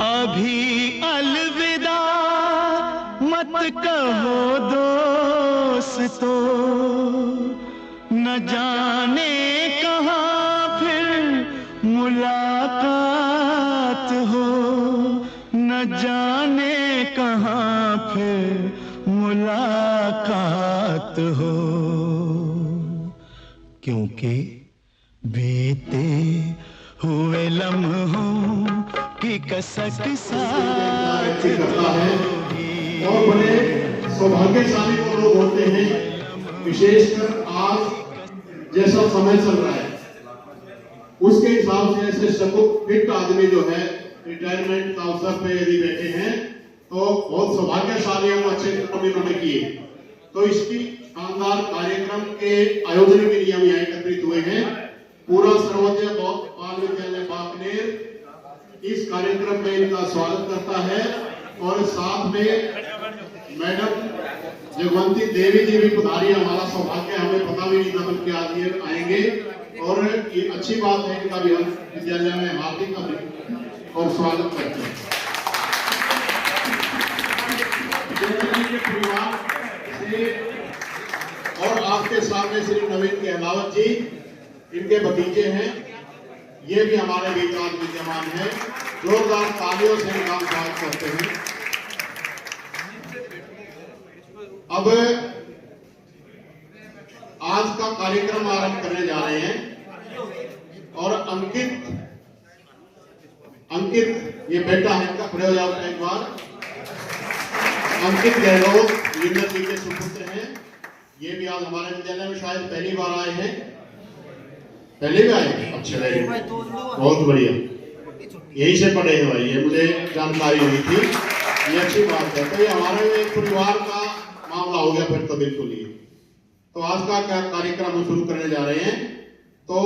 अभी अलविदा मत कहो दोस्तों, न जाने कहाँ फिर मुलाकात हो, न जाने कहाँ फिर मुलाकात हो। क्योंकि बीते हुए लम्हों की कसक साथ होगी। और बड़े सौभाग्यशाली वो लोग होते हैं, विशेषकर आज जैसा समय चल रहा है उसके हिसाब से ऐसे सकुक फिट आदमी जो है रिटायरमेंट का अवसर पे यदि बैठे हैं तो बहुत सौभाग्यशाली और अच्छे कर्म इन्होंने किए। तो इसकी शानदार कार्यक्रम के आयोजन के लिए हम यहाँ एकत्रित हुए हैं। पूरा सर्वोदय बाल विद्यालय बाकनेर इस कार्यक्रम में इनका स्वागत करता है और साथ में मैडम जगवंती देवी जी भी पधारी। हमारा सौभाग्य, हमें पता भी नहीं था बल्कि आज ये आएंगे और ये अच्छी बात है। इनका भी हम विद्यालय में हार्दिक और स्वागत करते हैं। परिवार से और आपके सामने श्री नवीन गहलावत जी, इनके भतीजे हैं, ये भी हमारे बीच आज विद्यमान है। जोरदार तालियों से इनका स्वागत करते हैं। अब आज का कार्यक्रम आरंभ करने जा रहे हैं और अंकित ये बेटा है इनका, खड़े हो जाओ एक बार। अंकित गहलोत लीडर जी के सुपुत्र हैं। ये भी आज हमारे विद्यालय में शायद पहली बार आए हैं। पहले भी आए? अच्छा, बहुत बढ़िया, यही से पढ़े हैं भाई, ये मुझे जानकारी हुई थी, ये अच्छी बात है। तो ये हमारे एक परिवार का मामला हो गया फिर तो बिल्कुल ही। तो आज का क्या कार्यक्रम हम शुरू करने जा रहे हैं। तो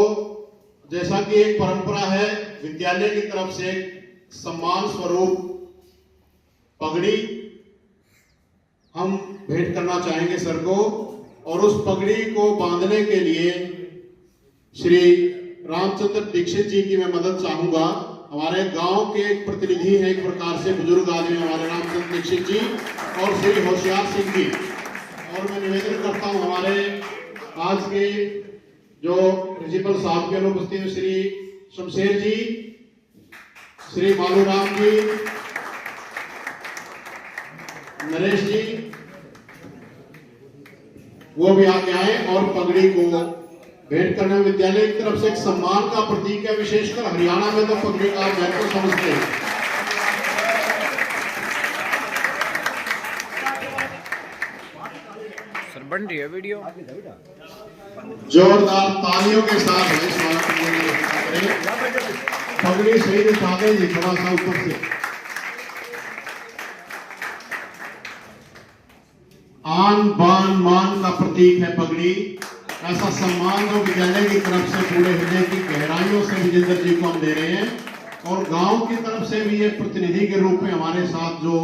जैसा कि एक परंपरा है विद्यालय की तरफ से सम्मान स्वरूप पगड़ी हम भेंट करना चाहेंगे सर को, और उस पगड़ी को बांधने के लिए श्री रामचंद्र दीक्षित जी की मैं मदद चाहूंगा। हमारे गांव के एक प्रतिनिधि हैं, एक प्रकार से बुजुर्ग आदमी हमारे रामचंद्र दीक्षित जी और श्री होशियार सिंह जी। और मैं निवेदन करता हूं हमारे आज के जो प्रिंसिपल साहब के अनुपस्थित श्री शमशेर जी, श्री मालूराम जी, नरेश जी, वो भी आगे आए और पगड़ी को भेंट करने। विद्यालय की तरफ से एक सम्मान का प्रतीक है, विशेषकर हरियाणा में तो पगड़ी का महत्व समझते हैं। सर बन रही है वीडियो, जोरदार तालियों के साथ है स्वागत करें। पगड़ी सही दिखा दें थोड़ा सा ऊपर से। आन बान मान का प्रतीक है पगड़ी। ऐसा सम्मान जो विद्यालय की तरफ से पूरे हृदय की गहराइयों से विजेंद्र जी को हम दे रहे हैं, और गांव की तरफ से भी एक प्रतिनिधि के रूप में हमारे साथ जो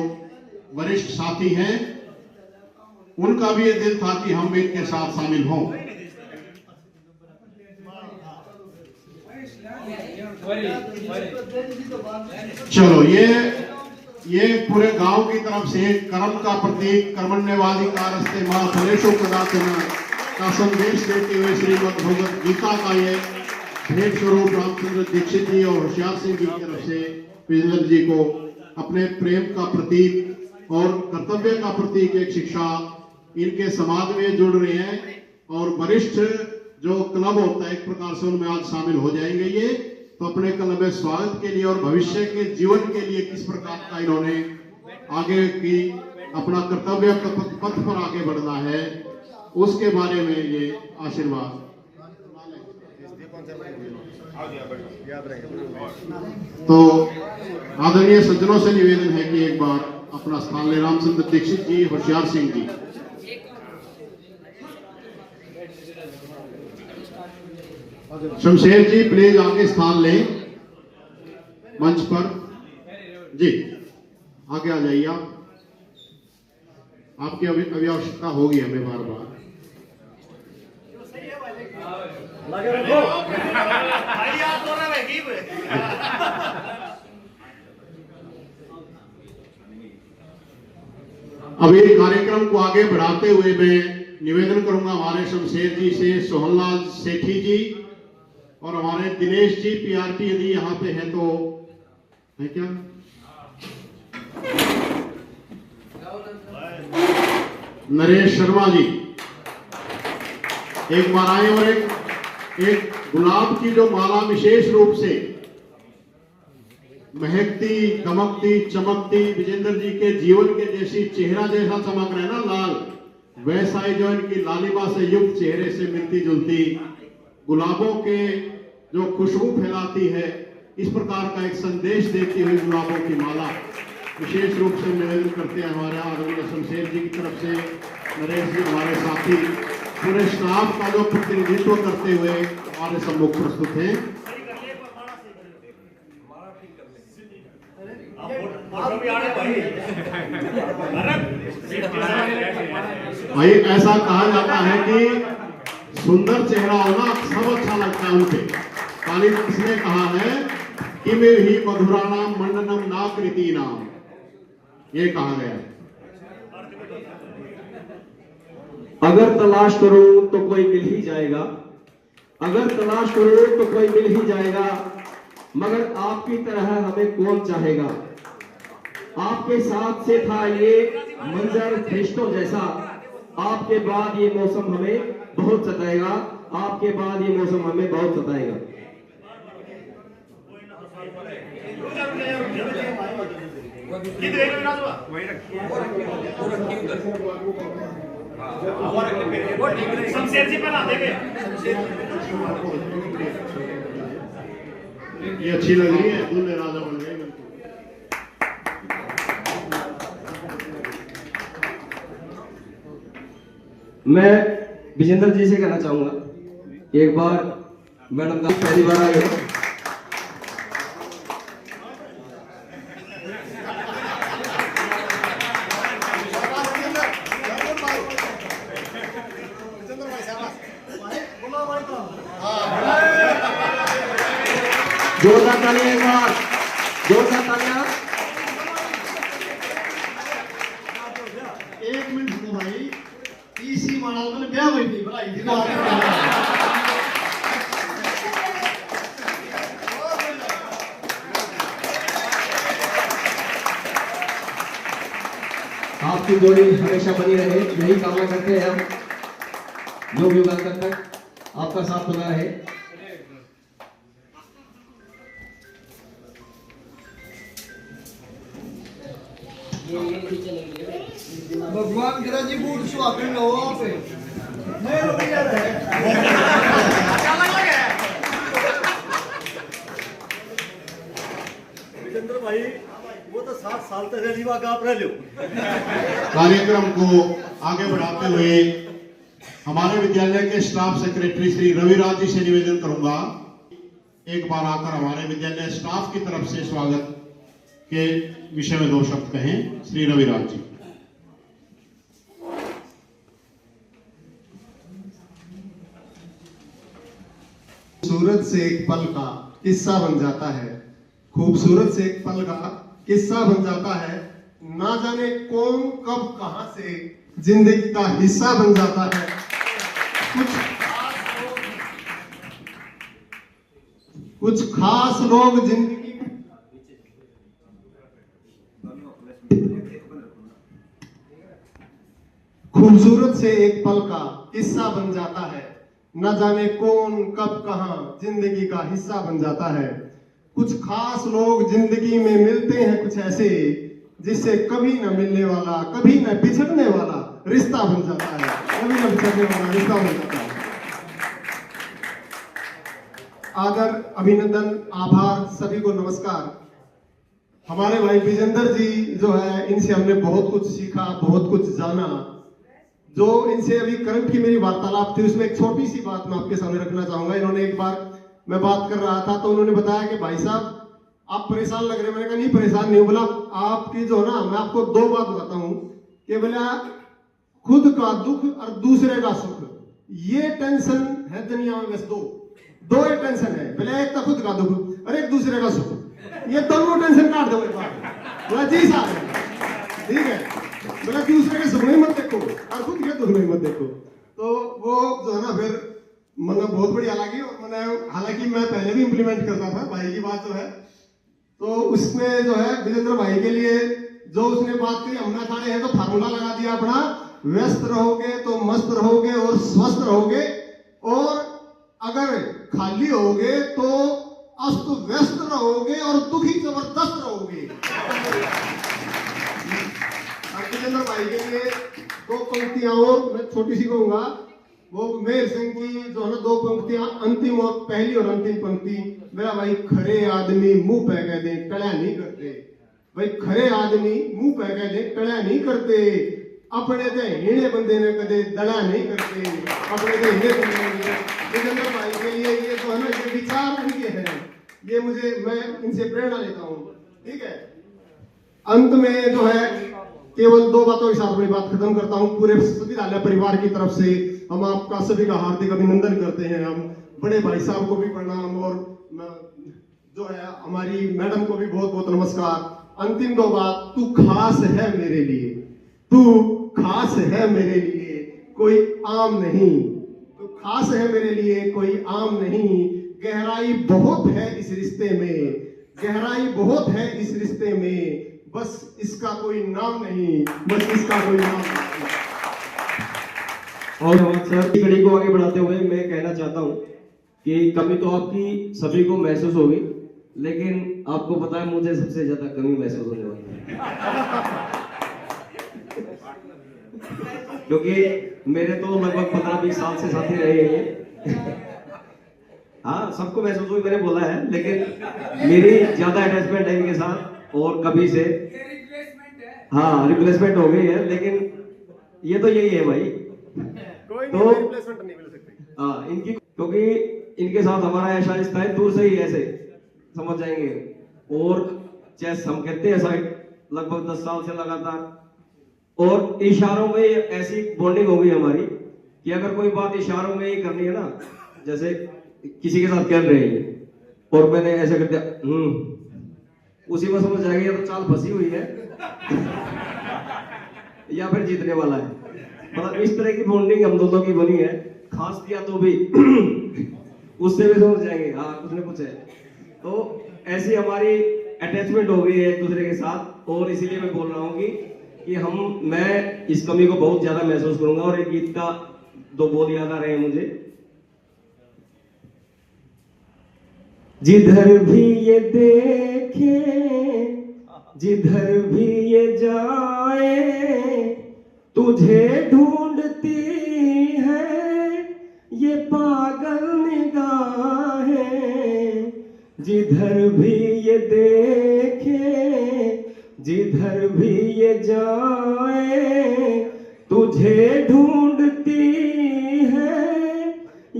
वरिष्ठ साथी हैं उनका भी ये दिल था कि हम भी इनके साथ शामिल हों। चलो, ये पूरे गांव की तरफ से कर्म का प्रतीक, कर्मण्यवाधिकारस्ते मा फलेषु कदाचन का संदेश देते हुए श्रीमद् भगवद गीता का ये भेंट स्वरूप रामचंद्र दीक्षित जी और होशियार सिंह जी की तरफ से विजेंद्र जी को अपने प्रेम का प्रतीक और कर्तव्य का प्रतीक एक शिक्षा इनके समाज में जुड़ रहे हैं। और वरिष्ठ जो क्लब होता है एक प्रकार से उनमें आज शामिल हो जाएंगे ये। तो अपने क्लब में स्वागत के लिए और भविष्य के जीवन के लिए किस प्रकार का इन्होंने आगे की अपना कर्तव्य पथ पर आगे बढ़ना है उसके बारे में ये आशीर्वाद। तो आदरणीय सज्जनों से निवेदन है कि एक बार अपना स्थान ले। रामचंद्र दीक्षित जी, होशियार सिंह जी। शमशेर जी प्लीज आगे स्थान लें मंच पर जी, आगे आ जाइए आप। आपकी अभी आवश्यकता होगी हमें बार बार। अब ये कार्यक्रम को आगे बढ़ाते हुए मैं निवेदन करूंगा हमारे शमशेर जी से, सोहनलाल सेठी जी और हमारे दिनेश जी पीआरटी यदि यहाँ पे है तो है क्या, नरेश शर्मा जी एक बार आए और एक गुलाब की जो माला विशेष रूप से महकती दमकती चमकती विजेंद्र जी के जीवन के जैसी चेहरा जैसा चमक रहा है ना लाल, वैसा ही जो इनकी लालिमा से युक्त चेहरे से मिलती जुलती गुलाबों के जो खुशबू फैलाती है, इस प्रकार का एक संदेश देती हुई गुलाबों की माला विशेष रूप से निवेदन करते हैं हमारे आदरणीय शमशेर जी की तरफ से। नरेश जी हमारे साथी पूरे स्टाफ का जो प्रतिनिधित्व करते हुए हमारे सम्मुख प्रस्तुत हैं। भाई ऐसा कहा जाता है कि सुंदर चेहरा होना सब अच्छा लगता है उनपे। कालिदास ने कहा है कि में ही मधुराणाम मंडनम नाकृति नाम, ये कहा गया है। अगर तलाश करो तो कोई मिल ही जाएगा, अगर तलाश करो तो कोई मिल ही जाएगा, मगर आपकी तरह हमें कौन चाहेगा। आपके साथ से था ये मंजर फरिश्तों जैसा, आपके बाद ये मौसम हमें बहुत सताएगा, आपके बाद ये मौसम हमें बहुत सताएगा। ये अच्छी लग रही है, दूल्हे राजा बन गए बिल्कुल। मैं विजेंद्र जी से कहना चाहूंगा, एक बार मैडम का पहली बार आए हो, जोरदार तालियां, एक बार जोरदार तालियां। एक मिनट सुनो भाई, इसी माला में ब्याह हुई थी भाई जी। आपकी जोड़ी हमेशा बनी रहे, यही कामना करते हैं हम, जो भी बात तक आपका साथ बना रहे। भगवान करा जी बूट सुहागन लो आप नहीं रुक जा रहे विजेंद्र भाई, वो तो 7 साल तक रीवा का आप रह लो। कार्यक्रम को आगे बढ़ाते हुए हमारे विद्यालय के स्टाफ सेक्रेटरी श्री रविराज जी से निवेदन करूंगा, एक बार आकर हमारे विद्यालय स्टाफ की तरफ से स्वागत के विषय में 2 शब्द कहें। श्री रविराज जी। खूबसूरत से एक पल का किस्सा बन जाता है, खूबसूरत से एक पल का किस्सा बन जाता है, ना जाने कौन कब कहां से जिंदगी का हिस्सा बन जाता है। कुछ खास लोग जिंदगी खूबसूरत से एक पल का किस्सा बन जाता है, न जाने कौन कब कहां जिंदगी का हिस्सा बन जाता है। कुछ खास लोग जिंदगी में मिलते हैं, कुछ ऐसे जिससे कभी न मिलने वाला, कभी न बिछड़ने वाला रिश्ता बन जाता है, कभी न बिछड़ने वाला रिश्ता बन जाता है। आदर, अभिनंदन, आभार, सभी को नमस्कार। हमारे भाई विजेंद्र जी जो है, इनसे हमने बहुत कुछ सीखा, बहुत कुछ जाना। जो इनसे अभी करंट की मेरी वार्तालाप थी, उसमें एक छोटी सी बात मैं आपके सामने रखना चाहूंगा। इन्होंने एक बार मैं बात कर रहा था तो उन्होंने बताया कि भाई साहब आप परेशान लग रहे हैं। मैंने कहा नहीं परेशान नहीं हूं। बोला आपकी जो ना, मैं आपको 2 बात बताता हूं कि बोला खुद का दुख और दूसरे का सुख, ये टेंशन है दुनिया में बस दो ही टेंशन है। बोले एक तो खुद का दुख और एक दूसरे का सुख, ये दोनों टेंशन काट दो एक बार। बोला जी साहब ठीक है। बोला दूसरे बहुत बढ़िया लगी। और मैंने हालांकि मैं पहले भी इम्प्लीमेंट करता था भाई की बात जो है, तो उसमें जो है विजेंद्र भाई के लिए जो उसने बात कही, हम ना खाने हैं तो फार्मूला लगा दिया अपना, व्यस्त रहोगे तो मस्त रहोगे और स्वस्थ रहोगे, और अगर खाली रहोगे तो अस्त व्यस्त रहोगे और दुखी जबरदस्त रहोगे। विजेंद्र भाई के लिए दो पंक्तियां और मैं छोटी सी कहूंगा, वो मेहर सिंह की जो है ना दो पंक्तियां, अंतिम और पहली और अंतिम पंक्ति, मेरा भाई खरे आदमी मुंह पे कह दे टड़ा नहीं करते। भाई खरे आदमी मुंह पे कह दे टड़ा नहीं करते, अपने ते हीणे बंदे ने कदे दड़ा नहीं करते, अपने ते हीणे बंदे ने। विजेंद्र भाई के लिए ये जो है ना ये विचार उनके हैं, ये मैं इनसे प्रेरणा लेता हूँ। ठीक है, अंत में जो है केवल दो बातों के साथ अपनी बात खत्म करता हूँ। पूरे विद्यालय परिवार की तरफ से हम आपका सभी का हार्दिक अभिनंदन करते हैं। हम बड़े भाई साहब को भी प्रणाम, और जो है हमारी मैडम को भी बहुत बहुत नमस्कार। अंतिम दो बात, तू खास है मेरे लिए, तू खास है मेरे लिए, कोई आम नहीं। तू खास है मेरे लिए, कोई आम नहीं। गहराई बहुत है इस रिश्ते में, गहराई बहुत है इस रिश्ते में, बस इसका कोई नाम नहीं, बस इसका कोई नाम नहीं। और सर की कड़ी को आगे बढ़ाते हुए मैं कहना चाहता हूँ कि कमी तो आपकी सभी को महसूस होगी, लेकिन आपको पता है मुझे सबसे ज्यादा कमी महसूस होने वाली है। क्योंकि मेरे तो लगभग 15-20 साल से साथी रहे हैं। हाँ, सबको महसूस हुई, मैंने बोला है, लेकिन मेरी ज्यादा अटैचमेंट है इनके साथ और कभी से हाँ रिप्लेसमेंट हो गई है, लेकिन ये तो यही है भाई, तो रिप्लेसमेंट नहीं मिल सकती। हाँ इनकी, क्योंकि इनके साथ हमारा ऐसा रिश्ता है, दूर से ही ऐसे समझ जाएंगे। और चेस हम करते हैं साइड लगभग 10 साल से लगातार, और इशारों में ऐसी बॉन्डिंग हो गई हमारी कि अगर कोई बात इशारों में ही करनी है ना, जैसे किसी के साथ खेल रहे हैं और मैंने ऐसे कर दिया उसी में समझ जाएगी या तो चाल फंसी हुई है या फिर जीतने वाला है। मतलब इस तरह की बॉन्डिंग हम दोनों की बनी है, खास किया तो भी उससे भी समझ जाएंगे हाँ कुछ ना कुछ है। तो ऐसी हमारी अटैचमेंट हो गई है एक दूसरे के साथ, और इसीलिए मैं बोल रहा हूँ कि मैं इस कमी को बहुत ज्यादा महसूस करूंगा। और एक गीत का दो बोल याद आ रहे हैं मुझे, जिधर भी ये देखे जिधर भी ये जाए, तुझे ढूंढती है ये पागल निगाहें। जिधर भी ये देखे जिधर भी ये जाए, तुझे ढूंढती है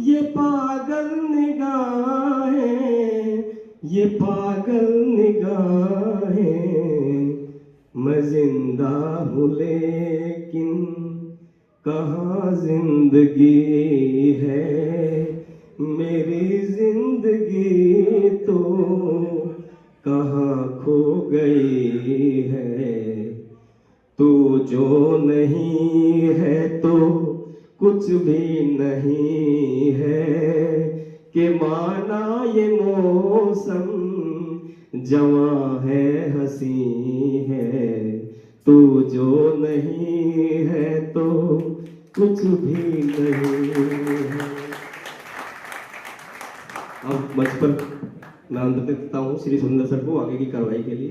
ये पागल निगाहें, ये पागल निगाहें। मैं जिंदा हूँ लेकिन कहाँ जिंदगी है, मेरी जिंदगी तो कहाँ खो गई है। तू जो नहीं है तो कुछ भी नहीं है, कि माना ये मौसम जवां है हंसी है। तू जो नहीं है तो कुछ भी नहीं है। अब मंच पर मैं आमंत्रित करता हूँ श्री सुंदर सर को आगे की कार्रवाई के लिए।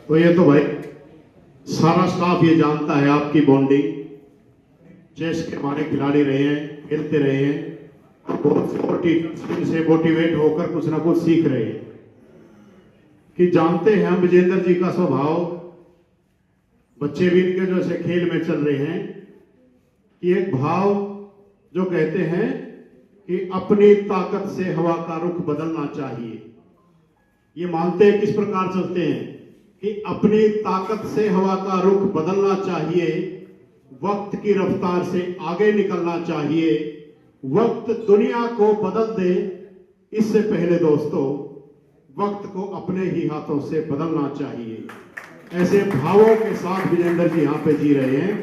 तो ये तो भाई सारा स्टाफ ये जानता है आपकी बॉन्डिंग, चेस के हमारे खिलाड़ी रहे हैं, खेलते रहे हैं, बहुत से मोटिवेट होकर कुछ ना कुछ सीख रहे हैं। कि जानते हैं हम विजेंद्र जी का स्वभाव, बच्चे भी इनके जो ऐसे खेल में चल रहे हैं, कि एक भाव जो कहते हैं कि अपनी ताकत से हवा का रुख बदलना चाहिए। ये मानते हैं, किस प्रकार चलते हैं कि अपनी ताकत से हवा का रुख बदलना चाहिए, वक्त की रफ्तार से आगे निकलना चाहिए, वक्त दुनिया को बदल दे, इससे पहले दोस्तों वक्त को अपने ही हाथों से बदलना चाहिए। ऐसे भावों के साथ विजेंद्र जी यहाँ पे जी रहे हैं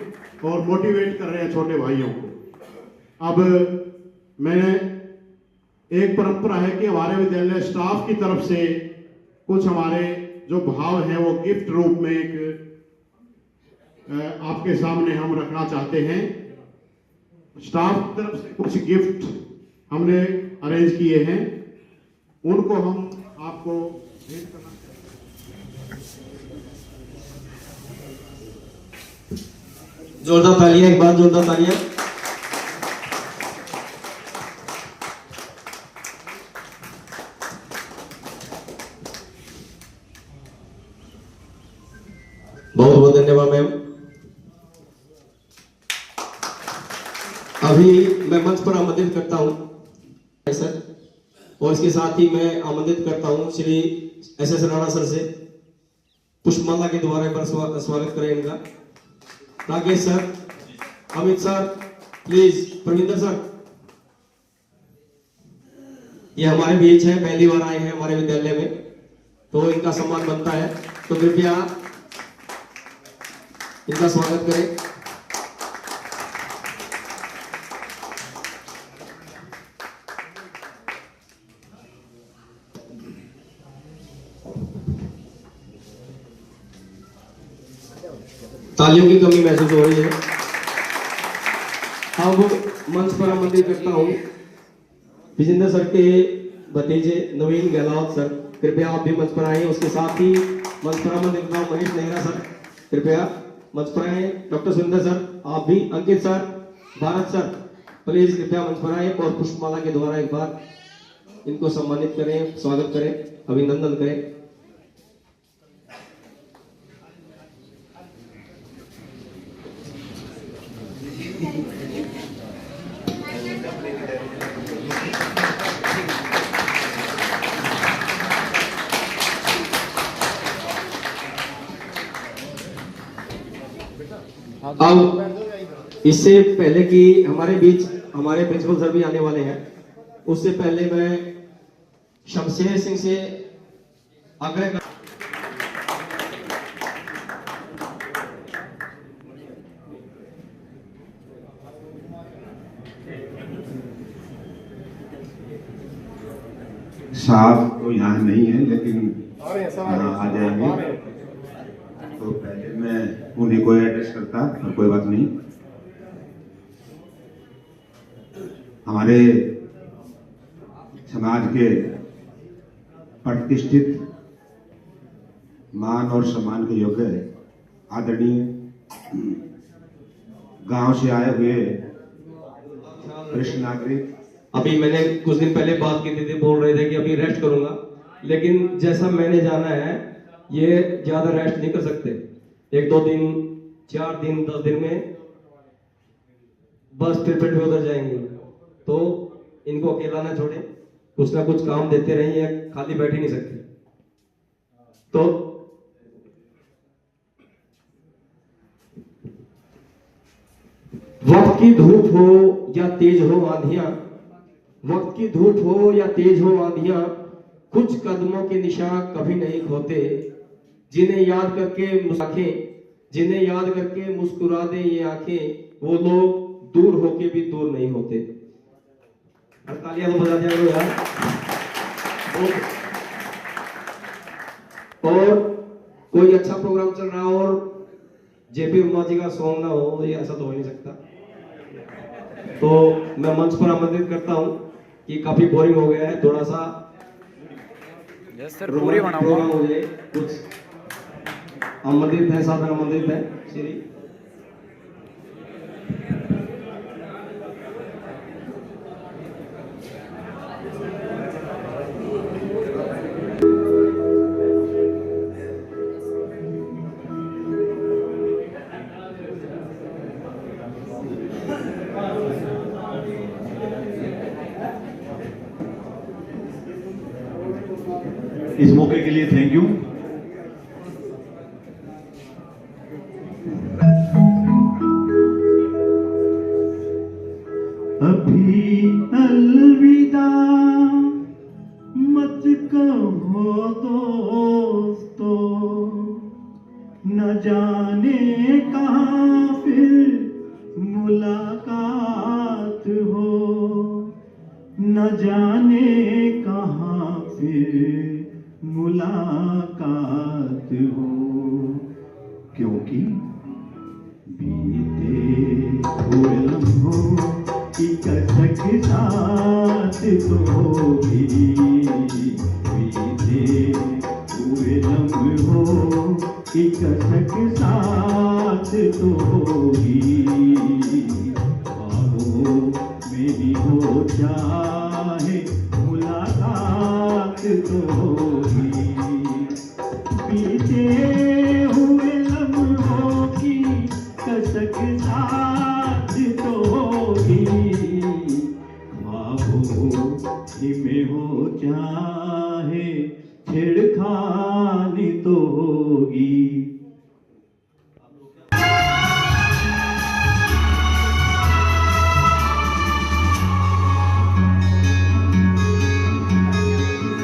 और मोटिवेट कर रहे हैं छोटे भाइयों को। अब मैंने एक परंपरा है कि हमारे विद्यालय स्टाफ की तरफ से कुछ हमारे जो भाव हैं वो गिफ्ट रूप में एक आपके सामने हम रखना चाहते हैं। स्टाफ की तरफ से कुछ गिफ्ट हमने अरेंज किए हैं, उनको हम आपको भेंट करना जोरदार तालियां, एक बार जोरदार तालियां। बहुत बहुत धन्यवाद मैम। अभी मैं मंच पर आमंत्रित करता हूं सर, और इसके साथ ही मैं आमंत्रित करता हूं श्री एस राणा सर से पुष्पमाला के द्वारा एक बार स्वागत करें इनका। Rakesh sir, Amit sir, please Pravinder sir, ये हमारे बीच है, पहली बार आए हैं हमारे विद्यालय में, तो इनका सम्मान बनता है, तो कृपया इनका स्वागत करें। तालियों की कमी महसूस हो रही है। अब मंच पर आमंत्रित करता हूं विजेंद्र सर के भतीजे नवीन गहलोत सर, कृपया आप भी मंच पर आए। उसके साथ ही मंच पर आमंत्रित करता हूं मनीष नेहरा सर, कृपया मंच पर आए। डॉक्टर सुंदर सर, आप भी, अंकित सर, भारत सर, प्लीज कृपया मंच पर आए और पुष्पमाला के द्वारा एक बार इनको सम्मानित करें, स्वागत करें, अभिनंदन करें। अब इससे पहले कि हमारे बीच हमारे प्रिंसिपल सर भी आने वाले हैं, उससे पहले मैं शमशेर सिंह से आग्रह कर साहब तो यहाँ नहीं है, लेकिन आ जाएंगे। तो पहले मैं उन्हीं को एड्रेस करता, और कोई बात नहीं। हमारे समाज के प्रतिष्ठित, मान और सम्मान के योग्य, आदरणीय, गांव से आए हुए वरिष्ठ नागरिक, अभी मैंने कुछ दिन पहले बात की थी, बोल रहे थे कि अभी रेस्ट करूंगा, लेकिन जैसा मैंने जाना है ये ज्यादा रेस्ट नहीं कर सकते। 1-2 दिन, 4 दिन, 10 दिन में बस ट्रिपल पे उधर जाएंगे, तो इनको अकेला ना छोड़े, कुछ ना कुछ काम देते रहिए, खाली बैठ ही नहीं सकते। तो वक्त की धूप हो या तेज हो आंधियां, वक्त की धूप हो या तेज हो आंधियां, कुछ कदमों के निशान कभी नहीं खोते, जिन्हें याद करके जिन्हें याद करके मुस्कुरा दे ये आंखें, वो लोग दूर होके भी दूर नहीं होते। तालियां तो बजा दिया करो यार। और कोई अच्छा प्रोग्राम चल रहा हो और जेपी वर्मा जी का सॉन्ग ना हो, ये ऐसा तो हो नहीं सकता। तो मैं मंच पर आमंत्रित करता हूं कि काफी बोरिंग हो गया है, थोड़ा सा प्रोग्राम हो जाए। कुछ आमंत्रित है, साधन आमंत्रित है श्री इस मौके के लिए थैंक यू। अभी अलविदा मत कहो दोस्तों, न जाने कहाँ फिर मुलाकात हो। मुलाकात हो, क्योंकि बीते हुए लम्हों की कसक साथ तो होगी, बीते हुए लम्हों की कसक साथ तो होगी, ख्वाबों में ही हो चाहे मुलाकात तो होगी, बीते हुए लम्हों की कसक साथ तो होगी, ख्वाबों में हो चाहे छेड़खानी तो होगी।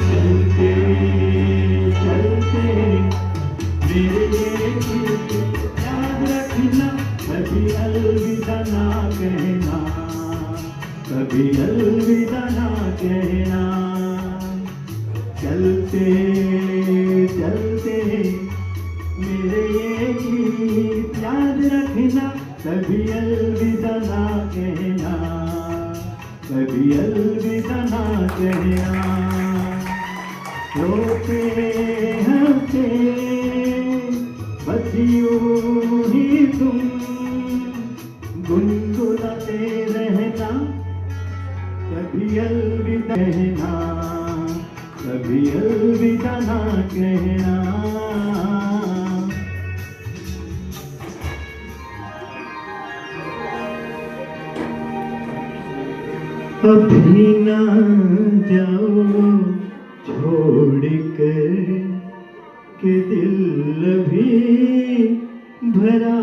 चलते चलते मेरे याद रखना, कभी अलविदा ना कहना, कभी अलविदा ना कहना। चलते चलते मेरे ये गीत याद रखना, कभी अलविदा ना कहना, कभी अलविदा ना कहना। रोते हंसते बस यूं ही तुम गुनगुनाते रहना, कभी अलविदा कहना, कभी अलविदा ना कहना। अभी ना जाओ छोड़ कर के दिल अभी भरा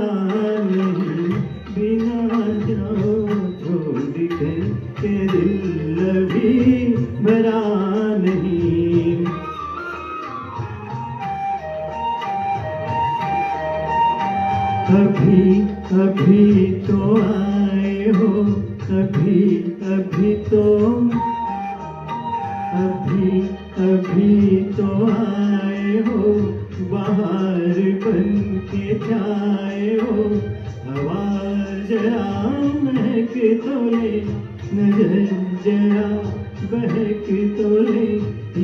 नहीं, बिना जाओ छोड़ कर के दिल अभी भरा नहीं। अभी अभी तो आए हो, अभी अभी तो अभी अभी तो आए हो, बाहर बन के जाए हो, हवा जरा महक तो ले, नजर जरा बहक तो ले,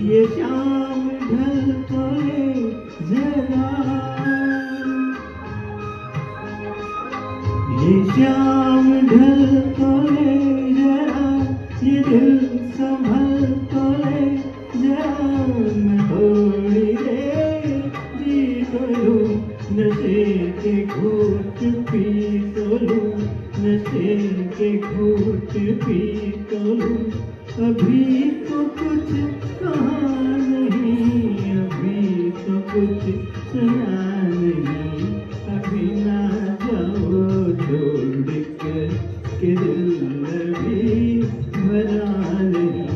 ये शाम ढल तो ले जरा, ये शाम ढल तो ले जरा, ये दिल संभल तो ले जरा, मैं थोड़ी देर जी तो लूं, नशे के घूट पी तो लूं, नशे के घूट पी तो लूं। अभी तो कुछ कहा नहीं, अभी तो कुछ सुना नहीं, अभी ना जाओ छोड़ कर के दिल अभी भरा नहीं।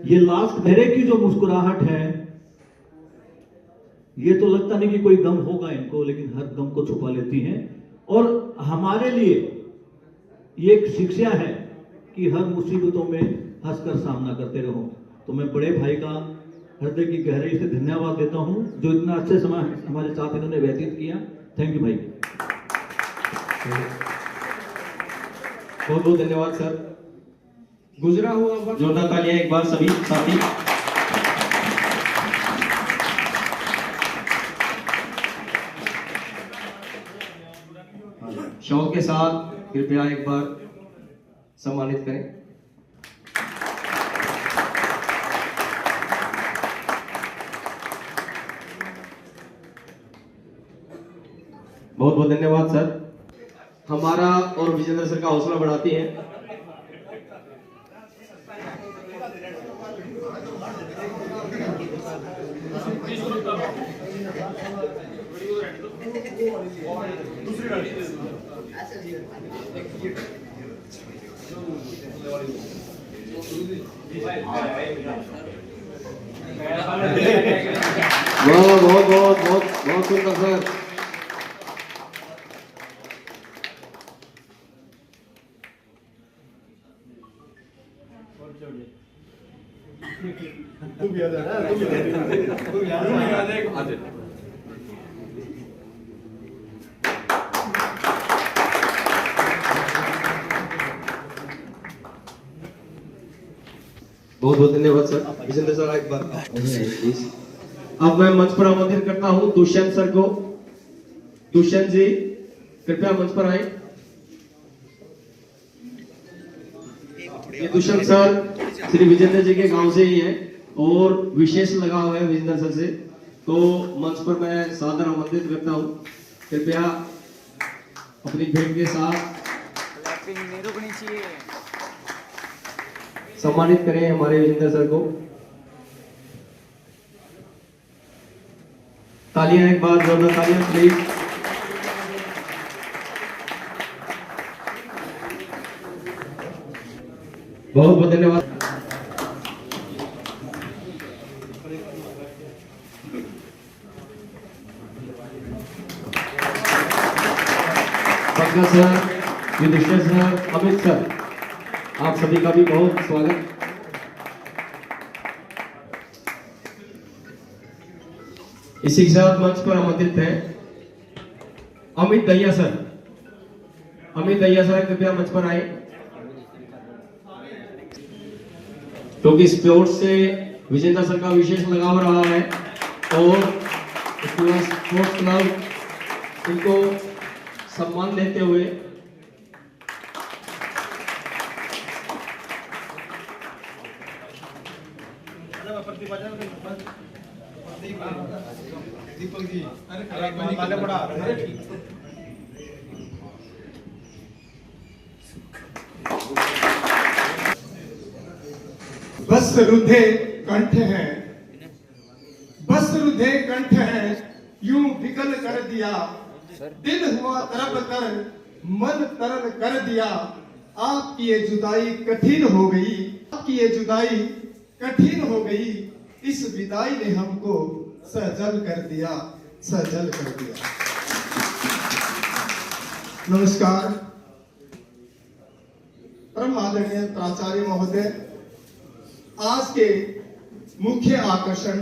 ये लास्ट मेरे की जो मुस्कुराहट है, ये तो लगता नहीं कि कोई गम होगा इनको, लेकिन हर गम को छुपा लेती हैं। और हमारे लिए ये एक शिक्षा है कि हर मुसीबतों में हंसकर सामना करते रहो। तो मैं बड़े भाई का हृदय की गहराई से धन्यवाद देता हूं, जो इतना अच्छे समय हमारे साथ इन्होंने व्यतीत किया। थैंक यू भाई, बहुत बहुत धन्यवाद सर। गुजरा हुआ वक्त, जोरदार तालियां एक बार सभी साथी। शौक के साथ कृपया एक बार सम्मानित करें। बहुत बहुत धन्यवाद सर, हमारा और विजेंद्र सर का हौसला बढ़ाती हैं। वाह, बहुत बहुत बहुत बहुत सुंदर सर। बहुत बहुत धन्यवाद सर। विजेंद्र सर एक बार प्लीज। अब मैं मंच पर आमंत्रित करता हूं दुष्यंत सर को। दुष्यंत जी कृपया मंच पर आए। ये दुष्यंत सर श्री विजेंद्र जी के गांव से ही हैं और विशेष लगाव है विजेंद्र सर से, तो मंच पर मैं सादर आमंत्रित करता हूं। कृपया अपनी भेंट के साथ सम्मानित करें हमारे विजेंद्र सर को। तालियां एक बार, जोरदार तालियां प्लीज। बहुत बहुत धन्यवाद। Pankaj sir, Yudhishthir sir, Amit sir, आप सभी का भी बहुत स्वागत। इसी के साथ मंच पर आमंत्रित है अमित दहिया सर। अमित दहिया सर कृपया मंच पर आए। क्योंकि स्पोर्ट्स से विजेंद्र सर का विशेष लगाव रहा है और स्पोर्ट्स क्लब इनको सम्मान देते हुए दीपक जी, अरे बड़ा बस रुधे कंठ हैं, बस रुधे कंठ हैं, यूं विकल कर दिया, दिल हुआ तरब कर, मन तरल कर दिया। आपकी ये जुदाई कठिन हो गई, आपकी ये जुदाई कठिन हो गई, इस विदाई ने हमको सहजल कर दिया, सहजल कर दिया। नमस्कार। परम आदरणीय प्राचार्य महोदय, आज के मुख्य आकर्षण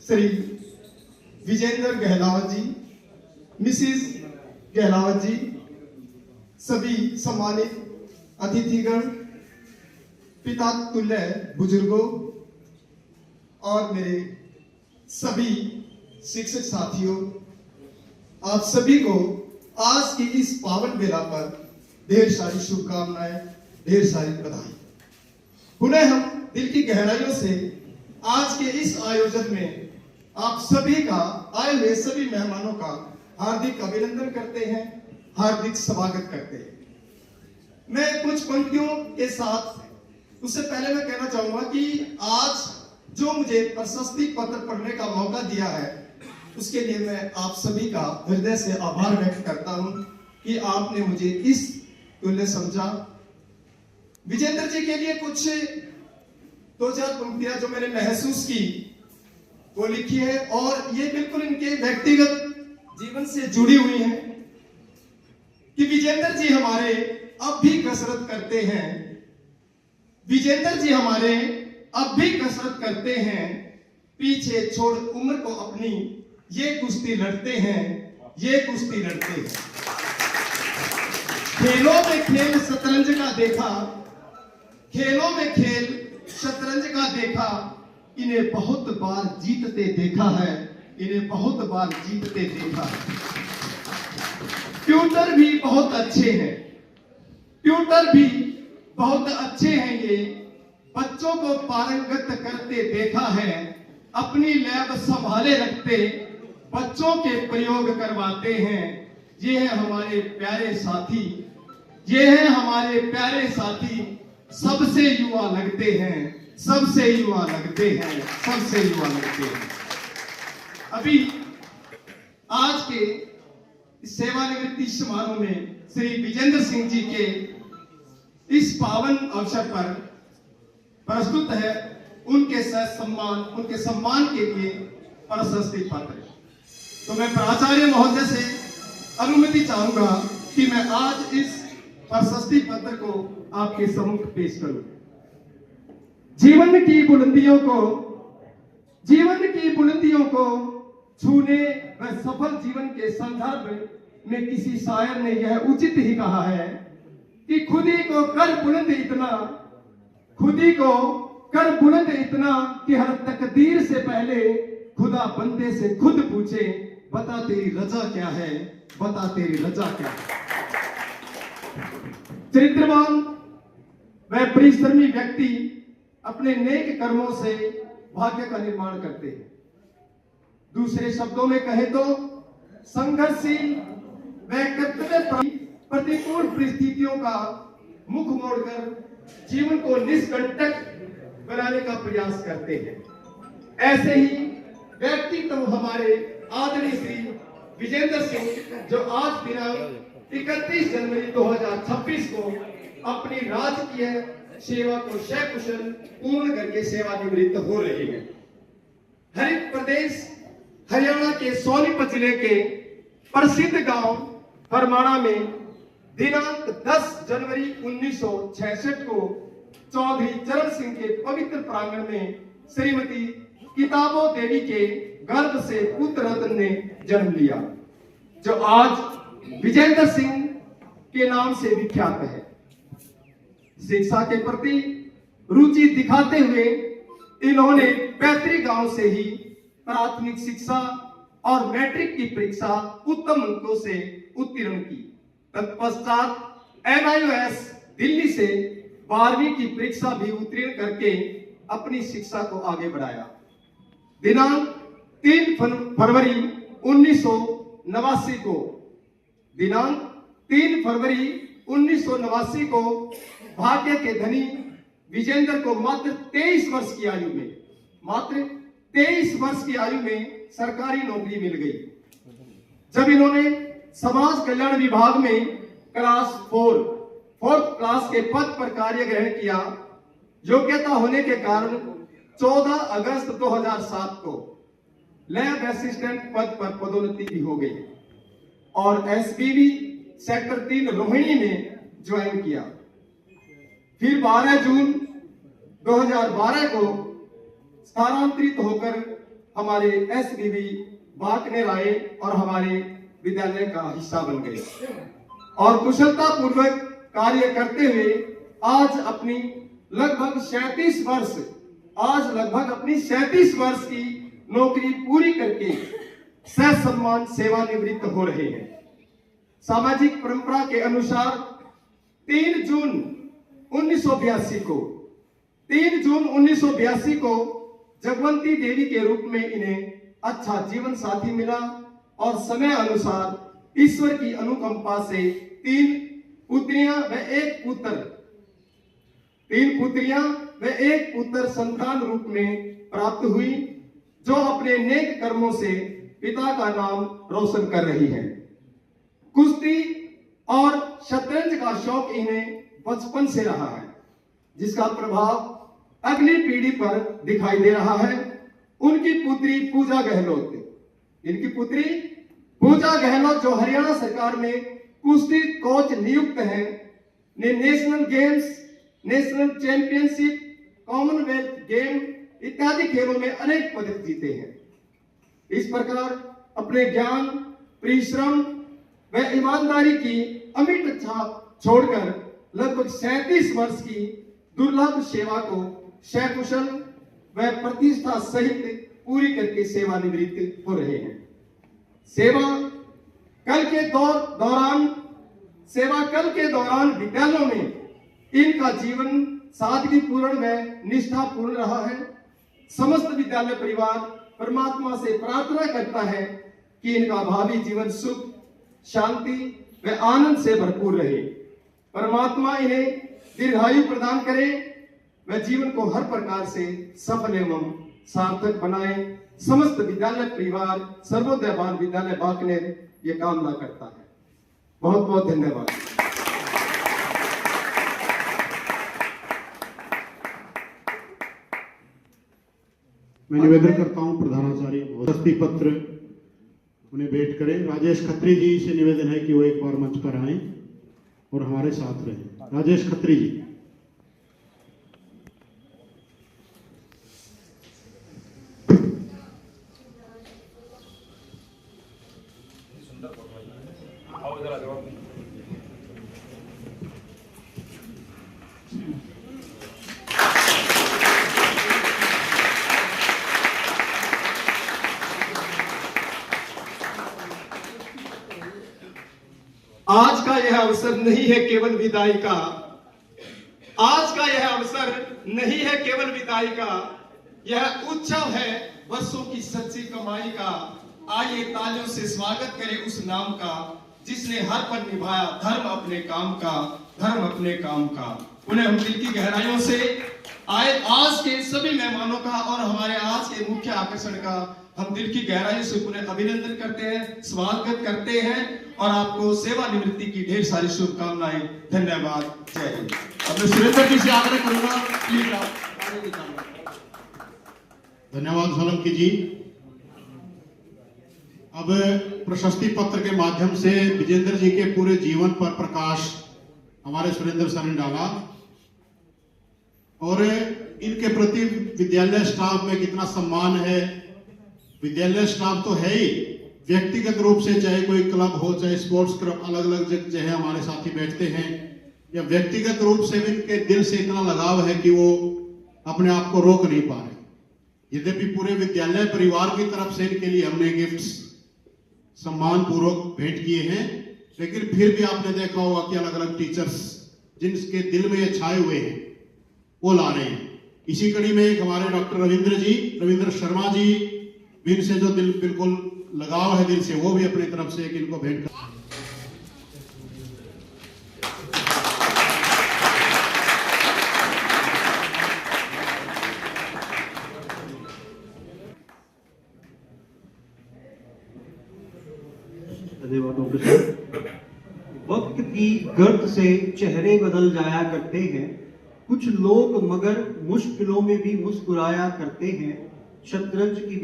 श्री विजेंद्र गहलावत जी, मिसिस गहलावत जी, सभी सम्मानित अतिथिगण, पिता तुल्य बुजुर्गों और मेरे सभी शिक्षक साथियों, आप सभी को आज की इस पावन बेला पर ढेर सारी शुभकामनाएं, ढेर सारी बधाई। पुनः हम दिल की गहराइयों से आज के इस आयोजन में आप सभी का, आए हुए सभी मेहमानों का हार्दिक अभिनंदन करते हैं, हार्दिक स्वागत करते हैं। मैं कुछ पंक्तियों के साथ, उससे पहले मैं कहना चाहूंगा कि आज जो मुझे प्रशस्ति पत्र पढ़ने का मौका दिया है, उसके लिए मैं आप सभी का हृदय से आभार व्यक्त करता हूं कि आपने मुझे इस तुल्य समझा। विजेंद्र जी के लिए कुछ 2-4 पंक्तियां जो मैंने महसूस की वो लिखी है और ये बिल्कुल इनके व्यक्तिगत जीवन से जुड़ी हुई हैं कि विजेंद्र जी हमारे अब भी कसरत करते हैं, विजेंद्र जी हमारे अब भी कसरत करते हैं, पीछे छोड़ उम्र को अपनी ये कुश्ती लड़ते हैं, ये कुश्ती लड़ते हैं। खेलों में खेल शतरंज का देखा, खेलों में खेल शतरंज का देखा, इन्हें बहुत बार जीतते देखा है, इन्हें बहुत बार जीतते देखा है। ट्यूटर भी बहुत अच्छे हैं, ट्यूटर भी बहुत अच्छे हैं, ये बच्चों को पारंगत करते देखा है, अपनी लैब संभाले रखते, बच्चों के प्रयोग करवाते हैं। ये है हमारे प्यारे साथी, ये है हमारे प्यारे साथी, सबसे युवा लगते हैं, सबसे युवा लगते हैं, सबसे युवा लगते हैं। अभी आज के सेवानिवृत्ति समारोह में श्री विजेंद्र सिंह जी के इस पावन अवसर पर प्रस्तुत है उनके सम्मान, उनके सम्मान के लिए प्रशस्ति पत्र। तो मैं प्राचार्य महोदय से अनुमति चाहूंगा कि मैं आज इस प्रशस्ति पत्र को आपके सम्मुख पेश करूं। जीवन की बुलंदियों को छूने व सफल जीवन के संदर्भ में किसी शायर ने यह उचित ही कहा है कि खुद ही को कर बुलंद इतना कि हर तकदीर से पहले खुदा बंदे से खुद पूछे, बता तेरी रजा क्या है, बता तेरी रजा क्या है। चरित्रवान व परिश्रमी व्यक्ति अपने नेक कर्मों से भाग्य का निर्माण करते हैं। दूसरे शब्दों में कहे तो संघर्षशील व कर्तव्य प्रतिकूल परिस्थितियों का मुख मोड़कर जीवन को निष्कंटक बनाने का प्रयास करते हैं। ऐसे ही व्यक्तित्व हमारे आदरणीय श्री विजेंद्र सिंह, जो आज दिनांक 31 जनवरी 2026 को अपनी राजकीय सेवा को सकुशल पूर्ण करके सेवानिवृत्त हो रहे हैं। हरित प्रदेश हरियाणा के सोनीपत जिले के प्रसिद्ध गांव फरमाना में दिनांक 10 जनवरी 1966 को चौधरी चरण सिंह के पवित्र प्रांगण में श्रीमती किताबो देवी के गर्भ से पुत्र रत्न ने जन्म लिया, जो आज विजेंद्र सिंह के नाम से विख्यात है। शिक्षा के प्रति रुचि दिखाते हुए इन्होंने पैतृक गांव से ही प्राथमिक शिक्षा और मैट्रिक की परीक्षा उत्तम अंकों से उत्तीर्ण की। तत्पश्चात NIOS दिल्ली से 12वीं की परीक्षा भी उत्तीर्ण करके अपनी शिक्षा को आगे बढ़ाया। दिनांक 3 फरवरी 1989 को भाग्य के धनी विजेंद्र को मात्र 23 वर्ष की आयु में सरकारी नौकरी मिल गई। जब इन्होंने समाज कल्याण विभाग में क्लास 4th क्लास के पद पर कार्य ग्रहण किया, योग्यता होने के कारण 14 अगस्त 2007 को लैब असिस्टेंट पद पर पदोन्नति भी हो गई और SBB सेक्टर 3 रोहिणी में ज्वाइन किया। फिर 12 जून 2012 को स्थानांतरित होकर हमारे SBB बाकनेर आए और हमारे विद्यालय का हिस्सा बन गए और कुशलता पूर्वक कार्य करते हुए आज लगभग 37 वर्ष की नौकरी पूरी करके ससम्मान सेवानिवृत्त हो रहे हैं। सामाजिक परंपरा के अनुसार 3 जून 1982 को जगवंती देवी के रूप में इन्हें अच्छा जीवन साथी मिला और समय अनुसार ईश्वर की अनुकंपा से 3 पुत्रियां व एक पुत्र संतान रूप में प्राप्त हुई, जो अपने नेक कर्मों से पिता का नाम रोशन कर रही है। कुश्ती और शतरंज का शौक इन्हें बचपन से रहा है, जिसका प्रभाव अगली पीढ़ी पर दिखाई दे रहा है। उनकी पुत्री पूजा गहलोत, जो हरियाणा सरकार में कुश्ती कोच नियुक्त हैं, ने national games, national championship, Commonwealth game इत्यादि खेलों में अनेक पदक जीते हैं। इस प्रकार अपने ज्ञान, परिश्रम व ईमानदारी की अमिट छाप छोड़कर लगभग 37 वर्ष की दुर्लभ सेवा को सकुशल व प्रतिष्ठा सहित पूरी करके सेवानिवृत्त हो रहे हैं। सेवा कल के दौरान विद्यालयों में इनका जीवन सादगीपूर्ण व निष्ठापूर्ण रहा है। समस्त विद्यालय परिवार परमात्मा से प्रार्थना करता है कि इनका भावी जीवन सुख, शांति व आनंद से भरपूर रहे। परमात्मा इन्हें दीर्घायु प्रदान करे व जीवन को हर प्रकार से सफल एवं सार्थक बनाए। समस्त विद्यालय परिवार सर्वोदय बाल विद्यालय बाकनेर ये कामना करता है। बहुत बहुत धन्यवाद। मैं निवेदन करता हूं प्रधानाचार्य प्रशस्ति पत्र उन्हें भेंट करें। राजेश खत्री जी से निवेदन है कि वो एक बार मंच पर आएं और हमारे साथ रहें। राजेश खत्री जी। यह अवसर नहीं है केवल विदाई का, आज का यह अवसर नहीं है केवल विदाई का, यह उत्सव है वर्षों की सच्ची कमाई का। आइए तालियों से स्वागत करें उस नाम का जिसने हर पल निभाया धर्म अपने काम का, धर्म अपने काम का। उन्हें हम दिल की गहराइयों से आए आज के सभी मेहमानों का और हमारे आज के मुख्य आकर्षण का हम दिल की गहराइयों से उन्हें अभिनंदन करते हैं, स्वागत करते हैं और आपको सेवानिवृत्ति की ढेर सारी शुभकामनाएं। धन्यवाद, जय हिंद। अब मैं सुरेंद्र जी से आग्रह करूंगा, प्लीज आप आगे निकालिए। धन्यवाद सोलंकी जी। अब प्रशस्ति पत्र के माध्यम से विजेंद्र जी के पूरे जीवन पर प्रकाश हमारे सुरेंद्र सर ने डाला और इनके प्रति विद्यालय स्टाफ में कितना सम्मान है। विद्यालय स्टाफ तो है ही, व्यक्तिगत रूप से चाहे कोई क्लब हो, चाहे स्पोर्ट्स क्लब, अलग अलग जगह हमारे साथी बैठते हैं, या व्यक्तिगत रूप से भी इनके दिल से इतना लगाव है कि वो अपने आप को रोक नहीं पा रहे। यद्यपि पूरे विद्यालय परिवार की तरफ से इनके लिए हमने गिफ्ट्स सम्मान पूर्वक भेंट किए हैं, लेकिन फिर भी आपने देखा होगा कि अलग अलग टीचर्स जिनके दिल में ये छाए हुए हैं वो ला रहे हैं। इसी कड़ी में एक हमारे डॉक्टर रविंद्र शर्मा जी भी इनसे जो दिल बिल्कुल लगाव है दिल से, वो भी अपनी तरफ से एक इनको भेंट कर। वक्त की गर्द से चेहरे बदल जाया करते हैं कुछ लोग, मगर मुश्किलों में भी मुस्कुराया करते हैं। शतरंज की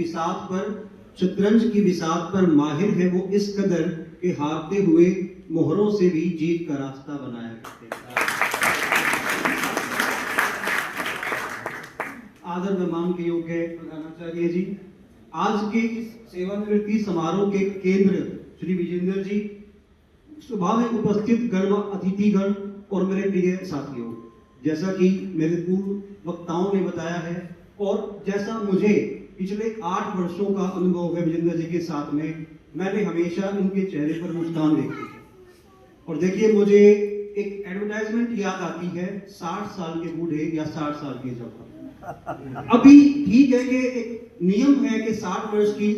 बिसात पर माहिर है वो इस कदर के हारते हुए मोहरों से भी जीत का रास्ता बनाया करते हैं। आदर मेहमान के योग्य प्रधानाचार्य जी, आज के इस सेवानिवृत्ति समारोह के केंद्र श्री विजेंद्र जी, सभा में उपस्थित गण अतिथिगण और मेरे प्रिय साथियों, जैसा कि मेरे पूर्व वक्ताओं ने बताया है और जैसा मुझे पिछले 8 वर्षों का अनुभव है विजेंद्र जी के साथ में, मैंने हमेशा उनके चेहरे पर मुस्कान देखी है। और देखिए, मुझे एक एडवर्टाइजमेंट याद आती है, 60 साल के बूढ़े या 60 साल के जवान। अभी ठीक है कि एक नियम है कि 60 वर्ष की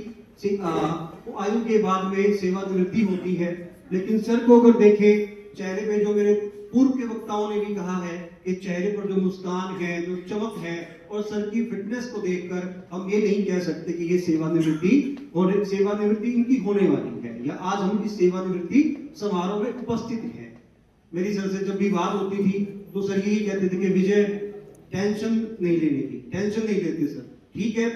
आयु के बाद में सेवानिवृत्ति होती है, लेकिन सर को अगर देखें चेहरे पे, जो मेरे पूर्व के वक्ताओं ने भी कहा है कि चेहरे पर जो मुस्कान है, जो चमक है, और सर की फिटनेस को देखकर हम ये नहीं कह सकते कि ये सेवानिवृत्ति इनकी होने वाली है या आज हम इस सेवानिवृत्ति समारोह में उपस्थित हैं। मेरी सर से जब भी बात होती थी तो सर यही कहते थे कि विजय, टेंशन नहीं लेने की, टेंशन नहीं लेते सर। ठीक है,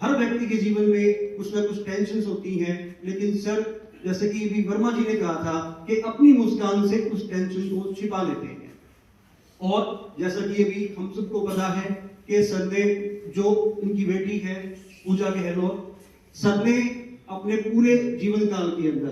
हर व्यक्ति के जीवन में कुछ ना कुछ टेंशन होती हैं, लेकिन सर जैसे कि भी वर्मा जी ने कहा था कि अपनी मुस्कान से उस टेंशन को छिपा लेते हैं। और जैसा कि ये भी हम सबको पता है कि सर ने, जो उनकी बेटी है पूजा गहलोत, सर ने अपने पूरे जीवन काल के अंदर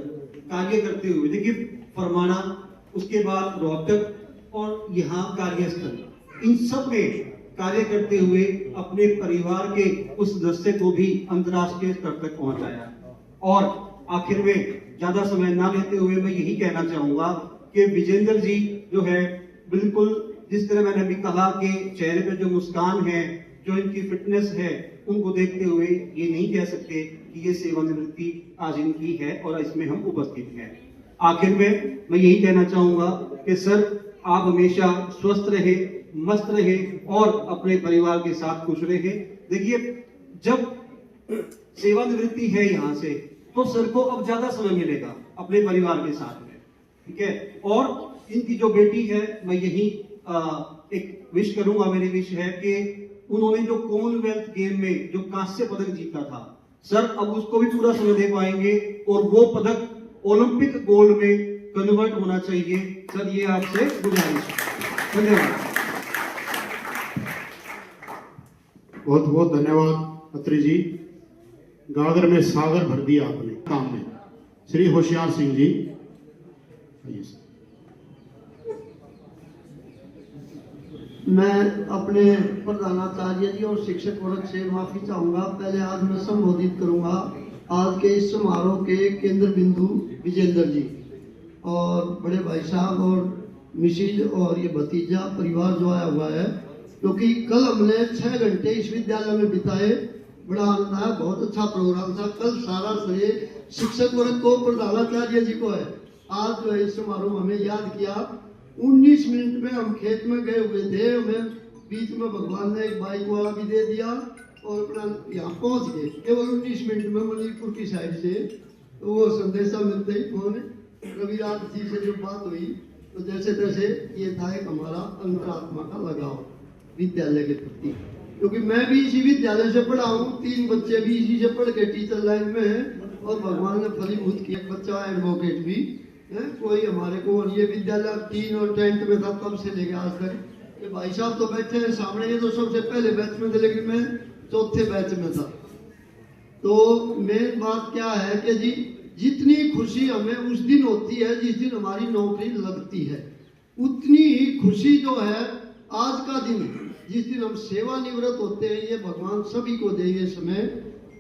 कार्य करते हुए, देखिए फरमाना, उसके बाद रोहतक और यहाँ कार्यस्थल, इन सब में कार्य करते हुए अपने परिवार के उस सदस्य को भी अंतर्राष्ट्रीय स्तर तक पहुंचाया। और आखिर में ज्यादा समय ना लेते हुए मैं यही कहना चाहूंगा कि विजेंद्र जी जो है, बिल्कुल जिस तरह मैंने भी कहा कि चेहरे पे जो मुस्कान है, जो इनकी फिटनेस है, उनको देखते हुए ये नहीं कह सकते कि ये सेवानिवृत्ति आज इनकी है और इसमें हम उपस्थित हैं। आखिर में मैं यही कहना चाहूंगा कि सर, आप हमेशा स्वस्थ रहे, मस्त रहे और अपने परिवार के साथ खुश रहे। देखिए, जब सेवानिवृत्ति है यहाँ से, तो सर को अब ज्यादा समय मिलेगा अपने परिवार के साथ में, ठीक है। और इनकी जो बेटी है, मैं यही एक विश करूंगा, मेरी विश है कि उन्होंने जो कॉमनवेल्थ गेम में जो कांस्य पदक जीता था, सर अब उसको भी पूरा समय दे पाएंगे और वो पदक ओलंपिक गोल्ड में कन्वर्ट होना चाहिए। सर, ये आपसे गुजारिश है। धन्यवाद। बहुत बहुत धन्यवाद अत्रि जी। गागर में सागर भर दिया आपने काम में। श्री होशियार सिंह जी, आइए सर। मैं अपने प्रधानाचार्य जी और शिक्षक वर्ग से माफी चाहूंगा। पहले आज मैं संबोधित करूंगा आज के इस समारोह के केंद्र बिंदु विजेंद्र जी। और बड़े भाई साहब और मिसिज और ये भतीजा परिवार जो आया हुआ है, क्योंकि कल हमने 6 घंटे इस विद्यालय में बिताए, बड़ा आनंद आया, बहुत अच्छा प्रोग्राम था। कल सारा श्रेय शिक्षक वर्ग को, प्रधानाचार्य जी को है। आज जो है इस समारोह हमें याद किया। 19 मिनट में हम खेत में गए हुए थे, हमें बीच में भगवान ने एक बाइक वाला भी दे दिया और अपना यहाँ पहुंच गए केवल 19 मिनट में मणिपुर की साइड से। तो वो संदेशा मिलते ही फोन रविराज जी से जो बात हुई, तो जैसे तैसे ये था एक हमारा अंतरात्मा का लगाव विद्यालय के प्रति, क्योंकि मैं भी इसी विद्यालय से पढ़ा हूँ, 3 बच्चे भी इसी से पढ़ के टीचर लाइन में हैं और भगवान ने फलीभूत किया। बच्चा एडवोकेट भी है कोई हमारे को। और ये विद्यालय 3 और 10th में था तब से लेके आज तक। ये भाई साहब तो बैठे हैं सामने, ये तो सबसे पहले बैच में थे, लेकिन मैं 4थे बैच में था। तो मेन बात क्या है कि जी जितनी खुशी हमें उस दिन होती है जिस दिन हमारी नौकरी लगती है, उतनी ही खुशी जो है आज का दिन जिस दिन हम सेवानिवृत्त होते हैं, ये भगवान सभी को दे ये समय,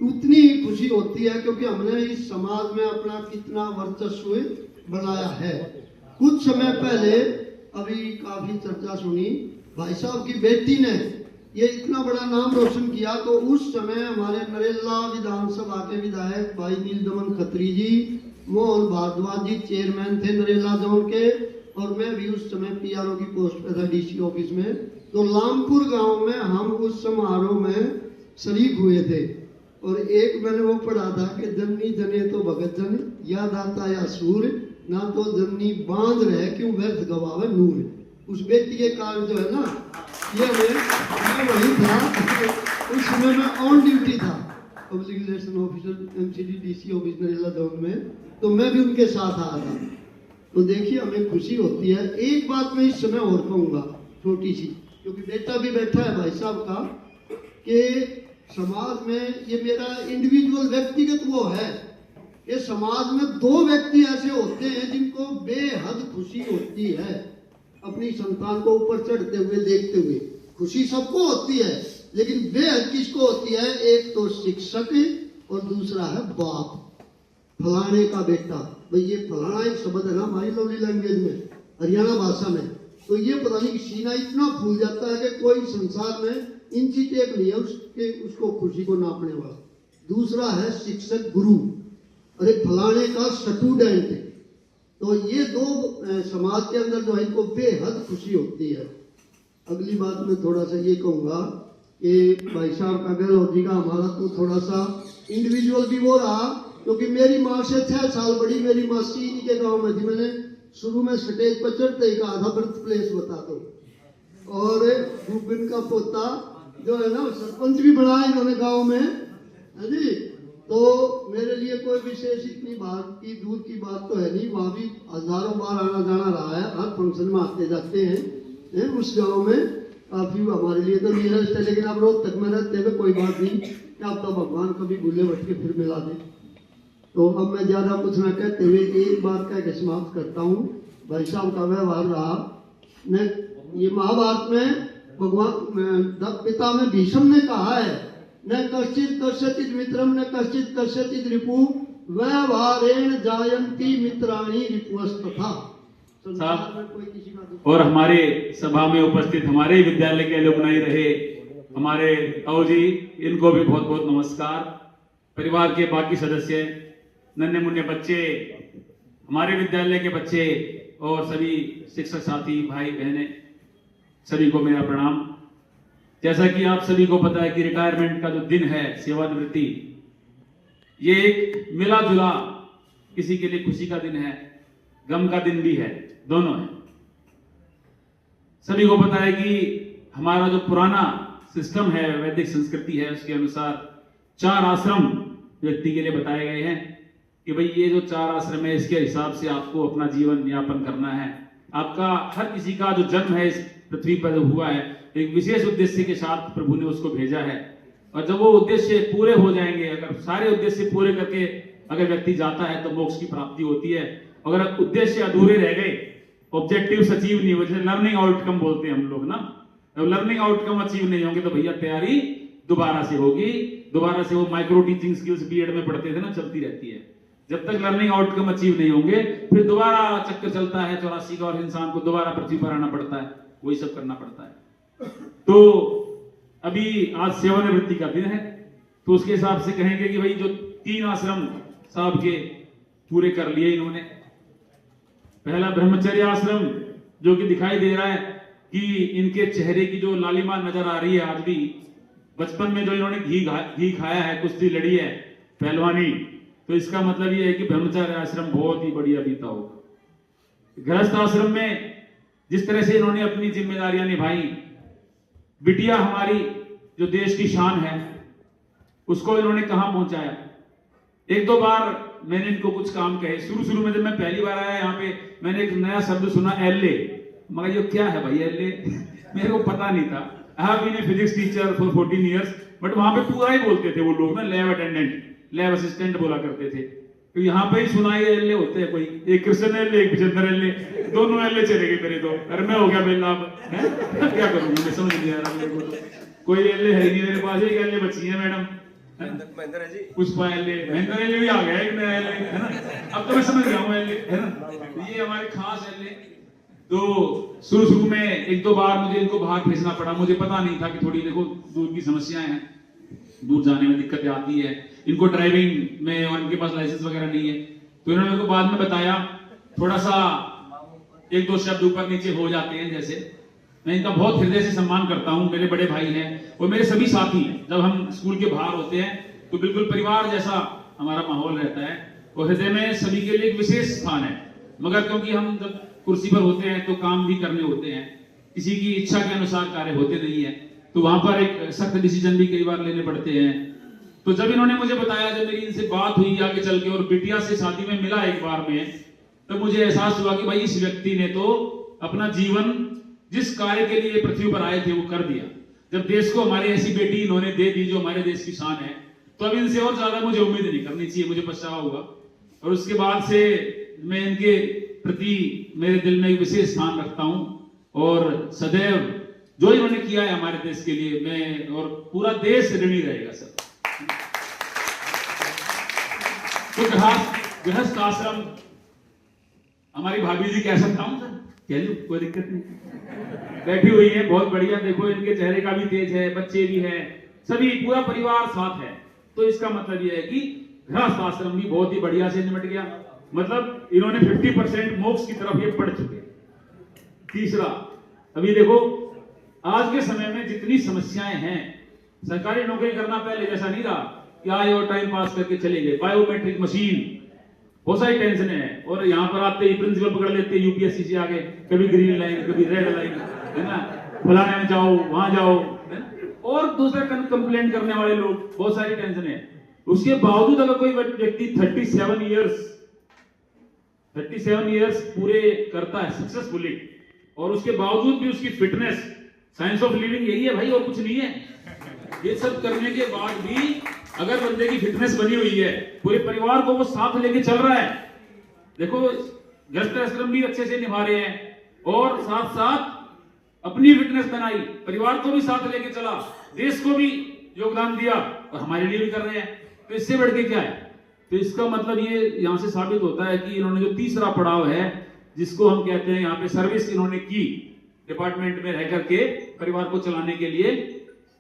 उतनी ही खुशी होती है, क्योंकि हमने इस समाज में अपना कितना वर्चस्व बनाया है। कुछ समय पहले अभी काफी चर्चा सुनी, भाई साहब की बेटी ने ये इतना बड़ा नाम रोशन किया। तो उस समय हमारे नरेला विधानसभा के विधायक भाई नीलदमन खत्री जी, मोहन भारद्वाज जी चेयरमैन थे नरेला जोन के, और मैं भी उस समय पीआरओ की पोस्ट पे था डीसी ऑफिस में। तो लामपुर गांव में हम उस समारोह में शरीक हुए थे। और एक मैंने वो पढ़ा था कि जननी जने तो भगत जन, याद आता या सूर, ना तो जननी बांध रहे क्यों व्यर्थ गवावे नूर। उस बेटी के कारण जो है ना, ये मैं वही था उस समय मैं ऑन ड्यूटी था, public relation officer MCD DC office Narela zone में, तो मैं भी उनके साथ आया था। तो देखिए हमें खुशी होती है। एक बात मैं इस समय और कहूँगा छोटी सी, क्योंकि बेटा भी बैठा है भाई साहब का, कि समाज में ये मेरा इंडिविजुअल व्यक्तिगत वो है कि समाज में 2 व्यक्ति ऐसे होते हैं जिनको बेहद खुशी होती है अपनी संतान को ऊपर चढ़ते हुए देखते हुए। खुशी सबको होती है, लेकिन बेहद किसको होती है? एक तो शिक्षक और दूसरा है बाप। फलाने का बेटा, भाई ये फलाना एक शब्द है ना हमारी लवली लैंग्वेज में, हरियाणा भाषा में, तो ये पता नहीं सीना इतना फूल जाता है कि कोई संसार में इंची टेप नहीं है उसको खुशी को नापने वाला। दूसरा है शिक्षक गुरु, अरे फलाने का स्टूडेंट। तो ये 2 समाज के अंदर जो है इनको बेहद खुशी होती है। अगली बात मैं थोड़ा सा ये कहूँगा कि भाई साहब का गहलोत जी का हमारा तो थोड़ा सा इंडिविजुअल भी वो रहा, क्योंकि मेरी माँ से 6 साल बड़ी मेरी माँ सीनी के गांव में थी। मैंने शुरू में स्टेज पर चढ़ते ही कहा था बर्थ प्लेस बता दो, और भूपिन का पोता जो है ना सरपंच भी बनाया इन्होंने गाँव में, है जी। तो मेरे लिए कोई विशेष इतनी बात की दूर की बात तो है नहीं, वहाँ भी हजारों बार आना जाना रहा है, हर फंक्शन में आते जाते हैं। उस गांव में काफी हमारे लिए तो नियरेस्ट है, लेकिन अब रोहतक में रहते हुए कोई बात नहीं, क्या अब तो भगवान कभी भूले भट के फिर मिला दे। तो अब मैं ज्यादा कुछ ना कहते हुए एक बात कह के समाप्त करता हूँ। भाई साहब का व्यवहार रहा, मैं ये महाभारत में भगवान पिता में भीष्म ने कहा है, न कश्चित कस्यचित् मित्रम न कश्चित कस्यचित् रिपु व्यवहारेण जायन्ति मित्राणि रिपुस्तथा। और हमारे सभा में उपस्थित हमारे विद्यालय के एलुमनाई रहे हमारे ताऊ जी, इनको भी बहुत बहुत नमस्कार। परिवार के बाकी सदस्य, नन्हे मुन्ने बच्चे, हमारे विद्यालय के बच्चे और सभी शिक्षक साथी भाई बहनें, सभी को मेरा प्रणाम। जैसा कि आप सभी को पता है कि रिटायरमेंट का जो दिन है, सेवानिवृत्ति, ये एक मिला जुला किसी के लिए खुशी का दिन है, गम का दिन भी है, दोनों है। सभी को पता है कि हमारा जो पुराना सिस्टम है, वैदिक संस्कृति है, उसके अनुसार 4 आश्रम व्यक्ति के लिए बताए गए हैं कि भाई ये जो 4 आश्रम है इसके हिसाब से आपको अपना जीवन यापन करना है। आपका हर किसी का जो जन्म है इस पृथ्वी पर हुआ है एक विशेष उद्देश्य के साथ प्रभु ने उसको भेजा है, और जब वो उद्देश्य पूरे हो जाएंगे, अगर सारे उद्देश्य पूरे करके अगर व्यक्ति जाता है तो मोक्ष की प्राप्ति होती है। अगर उद्देश्य अधूरे रह गए, ऑब्जेक्टिव अचीव नहीं हुए, जैसे लर्निंग आउटकम बोलते हैं हम लोग ना, जब लर्निंग आउटकम अचीव नहीं होंगे तो भैया तैयारी दोबारा से होगी, दोबारा से वो माइक्रो टीचिंग स्किल्स बीएड में पढ़ते थे ना, चलती रहती है। जब तक लर्निंग आउटकम अचीव नहीं होंगे फिर दोबारा चक्कर चलता है 84 का, और इंसान को दोबारा पृथ्वी पर आना पड़ता है, वही सब करना पड़ता है। तो अभी आज सेवानिवृत्ति का दिन है, तो उसके हिसाब से कहेंगे कि भाई जो 3 आश्रम साहब के पूरे कर लिए इन्होंने। पहला ब्रह्मचर्य आश्रम, जो कि दिखाई दे रहा है कि इनके चेहरे की जो लालिमा नजर आ रही है आज भी, बचपन में जो इन्होंने घी खाया है, कुश्ती लड़ी है, पहलवानी, तो इसका मतलब ये है कि ब्रह्मचर्य आश्रम बहुत ही बढ़िया बीता होगा। गृहस्थ आश्रम में जिस तरह से इन्होंने अपनी जिम्मेदारियां निभाई, बिटिया हमारी जो देश की शान है उसको इन्होंने कहां पहुंचाया। 1-2 बार मैंने इनको कुछ काम कहे, शुरू में जब मैं पहली बार आया यहाँ पे मैंने एक नया शब्द सुना, LA, मगर ये क्या है भाई LA मेरे को पता नहीं था। I have been a physics teacher for 14 years, but वहां पे पूरा ही बोलते थे वो लोग ना, लैब अटेंडेंट, लैब असिस्टेंट बोला करते थे। तो यहाँ पे ही सुना ये LA होते हैं, कोई एक कृष्ण LA एक विजेंद्र LA, दोनों LA चले गए मेरे तो, अरे मैं हो गया बेला, क्या करूंगा मैं समझ नहीं आ रहा मेरे को। तो कोई LA है नहीं मेरे पास, एक LA बची है madam Pushpa LA, Mahendra LA भी आ गया एक नया LA, है ना। अब तो मैं समझ गया हूँ LA, है ना, तो ये हमारे खास LA। तो शुरू में 1-2 बार मुझे इनको बाहर भेजना पड़ा, मुझे पता नहीं था कि थोड़ी देखो दूर की समस्याएं हैं, दूर जाने में दिक्कतें आती है, इनको ड्राइविंग में, और इनके पास लाइसेंस वगैरह नहीं है। तो इन्होंने मेरे को बाद में बताया, थोड़ा सा 1-2 शब्द ऊपर नीचे हो जाते हैं जैसे। मैं इनका बहुत हृदय से सम्मान करता हूँ, मेरे बड़े भाई हैं और मेरे सभी साथी हैं। जब हम स्कूल के बाहर होते हैं तो बिल्कुल परिवार जैसा हमारा माहौल रहता है, और हृदय में सभी के लिए एक विशेष स्थान है। मगर क्योंकि हम जब कुर्सी पर होते हैं तो काम भी करने होते हैं, किसी की इच्छा के अनुसार कार्य होते नहीं है, तो वहां पर एक सख्त डिसीजन भी कई बार लेने पड़ते हैं। तो जब इन्होंने मुझे बताया, जब मेरी इनसे बात हुई आगे चल के और बिटिया से शादी में मिला एक बार में, तो मुझे एहसास हुआ कि भाई इस व्यक्ति ने तो अपना जीवन जिस कार्य के लिए पृथ्वी पर आए थे वो कर दिया। जब देश को हमारी ऐसी बेटी इन्होंने दे दी जो हमारे देश की शान है, तो अब इनसे और ज्यादा मुझे उम्मीद नहीं करनी चाहिए, मुझे पछतावा होगा। और उसके बाद से मैं इनके प्रति मेरे दिल में एक विशेष स्थान रखता हूं, और सदैव जो इन्होंने किया है हमारे देश के लिए, मैं और पूरा देश ऋणी रहेगा सर। तो गृहस्थ आश्रम हमारी भाभी जी कह सकता हूं सर, कह लूं, कोई दिक्कत नहीं, बैठी हुई है, बहुत बढ़िया। देखो इनके चेहरे का भी तेज है, बच्चे भी हैं, सभी पूरा परिवार साथ है। तो इसका मतलब यह है कि गृहस्थ आश्रम भी बहुत ही बढ़िया से निपट गया। मतलब इन्होंने 50% मोक्ष की तरफ ये बढ़ चुके। तीसरा, अभी देखो आज के समय में जितनी समस्याएं हैं, सरकारी नौकरी करना पहले जैसा नहीं रहा कि आए और टाइम पास करके चले गए। बायोमेट्रिक मशीन, बहुत सारी टेंशन है, और यहाँ पर आते ही प्रिंसिपल पकड़ लेते हैं यूपीएससी से आगे, कभी ग्रीन लाइन कभी रेड लाइन, है ना, फलाने में जाओ वहां जाओ, और दूसरा कंप्लेंट करने वाले लोग, बहुत सारी टेंशन है। उसके बावजूद अगर कोई व्यक्ति 37 इयर्स पूरे करता है सक्सेसफुली, और उसके बावजूद भी उसकी फिटनेस, साइंस ऑफ लिविंग यही है भाई, और कुछ नहीं है। ये सब करने के बाद भी अगर बंदे की फिटनेस बनी हुई है, पूरे परिवार को वो साथ लेके चल रहा है। देखो गृहस्थ आश्रम भी अच्छे से निभा रहे हैं, और साथ साथ अपनी फिटनेस बनाई, परिवार को भी साथ लेके चला, देश को भी योगदान दिया, और हमारे लिए भी कर रहे हैं। तो इससे बढ़ के क्या है? तो इसका मतलब ये यहां से साबित होता है कि इन्होंने जो तीसरा पड़ाव है, जिसको हम कहते हैं यहाँ पे सर्विस इन्होंने की डिपार्टमेंट में रह करके परिवार को चलाने के लिए,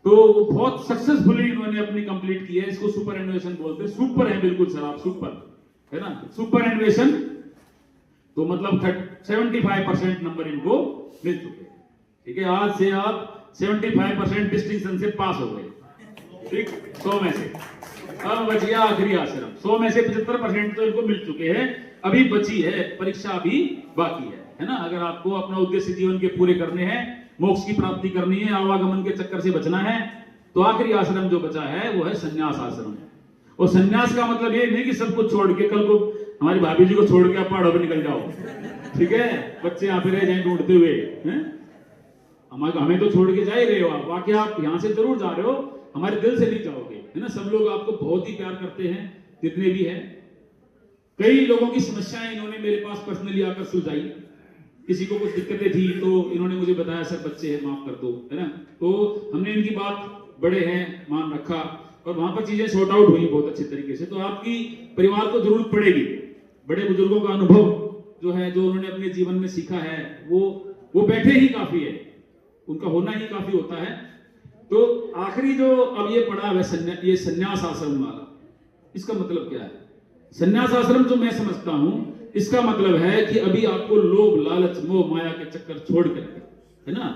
तो बहुत सक्सेसफुली इन्होंने अपनी कंप्लीट की है। इसको सुपर एनुएशन बोलते हैं। सुपर है बिल्कुल सर, आप सुपर है ना, सुपर एनुएशन। तो मतलब 75% नंबर इनको मिल चुके हैं। ठीक है, आज से आप 75% डिस्टिंक्शन से पास हो गए। ठीक, 100 में से अब बच गया आखिरी आश्रम। 100 में से 75% तो इनको मिल चुके हैं, अभी बची है परीक्षा, अभी बाकी है ना। अगर आपको अपना उद्देश्य जीवन के पूरे करने हैं, मोक्ष की प्राप्ति करनी है, आवागमन के चक्कर से बचना है, तो आखिरी आश्रम जो बचा है वो है संन्यास आश्रम। और संन्यास का मतलब ये नहीं कि सब कुछ छोड़ के कल को हमारी भाभी जी को छोड़ के आप पहाड़ों पे निकल जाओ, ठीक है, बच्चे यहाँ पे रह जाए ढूंढते हुए, हमें तो छोड़ के जा ही रहे हो आप, बाकी आप यहाँ से जरूर जा रहे हो, हमारे दिल से नहीं जाओगे, है ना। सब लोग आपको बहुत ही प्यार करते हैं, जितने भी हैं। कई लोगों की समस्याएं इन्होंने मेरे पास पर्सनली आकर सुलझाई। किसी को कुछ दिक्कतें थी तो इन्होंने मुझे बताया, सर बच्चे हैं माफ कर दो, है ना। तो हमने इनकी बात, बड़े हैं, मान रखा। और वहां पर चीजें सॉर्ट आउट हुई बहुत अच्छे तरीके से। तो आपकी परिवार को जरूरत पड़ेगी, बड़े बुजुर्गों का अनुभव जो है, जो उन्होंने अपने जीवन में सीखा है, वो बैठे ही काफी है, उनका होना ही काफी होता है। तो आखिरी जो अब ये पड़ा है ये संन्यास आश्रम वाला, इसका मतलब क्या है? संन्यास आश्रम जो मैं समझता हूं, इसका मतलब है कि अभी आपको लोभ लालच मोह माया के चक्कर छोड़ करके, है ना,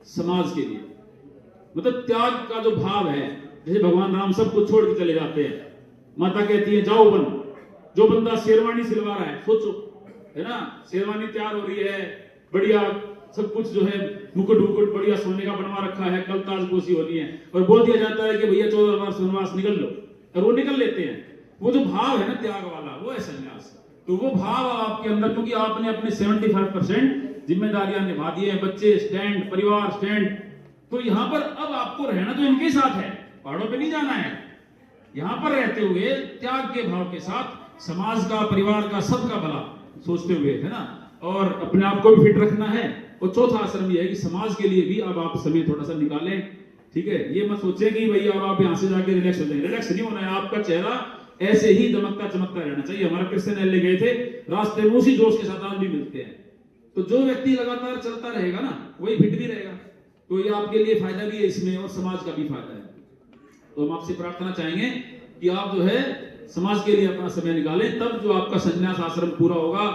समाज के लिए मतलब त्याग का जो भाव है, जैसे भगवान राम सब कुछ छोड़ के चले जाते हैं, माता कहती है जाओ वन, जो बंदा शेरवानी सिलवा रहा है, सोचो, है ना, शेरवानी तैयार हो रही है, बढ़िया सब कुछ जो है, मुकुट मुकुट बढ़िया सोने का बनवा रखा है, कल ताजपोशी होनी है, और बोल दिया जाता है कि भैया 14 वर्ष वनवास निकल लो, और वो निकल लेते हैं। वो जो भाव है ना त्याग वाला, वो है संन्यास। तो वो भाव आपके अंदर, क्योंकि आपने अपने 75% जिम्मेदारियां निभा दी है, बच्चे स्टैंड, परिवार स्टैंड, तो यहाँ पर अब आपको रहना तो इनके साथ है, पहाड़ों पे नहीं जाना है। यहाँ पर रहते हुए त्याग के भाव के साथ समाज का, परिवार का, सबका भला सोचते हुए, है ना, और अपने आप को भी फिट रखना है। और चौथा आश्रम ये है कि समाज के लिए भी अब आप समय थोड़ा सा निकालें, ठीक है। ये मत सोचें कि भैया अब आप यहाँ से जाके रिलैक्स हो जाएंगे, रिलैक्स नहीं होना है। आपका चेहरा ऐसे ही दमकता चमकता रहना चाहिए। हमारा क्रिश्चियन एल गए थे, रास्ते में उसी जोश के साथ आज भी मिलते हैं। तो जो व्यक्ति लगातार चलता रहेगा ना, वही फिट भी रहेगा। तो ये आपके लिए फायदा भी है इसमें, और समाज का भी फायदा है। तो हम आपसे प्रार्थना चाहेंगे कि आप जो है समाज के लिए अपना समय निकालें, तब जो आपका संन्यास आश्रम पूरा होगा,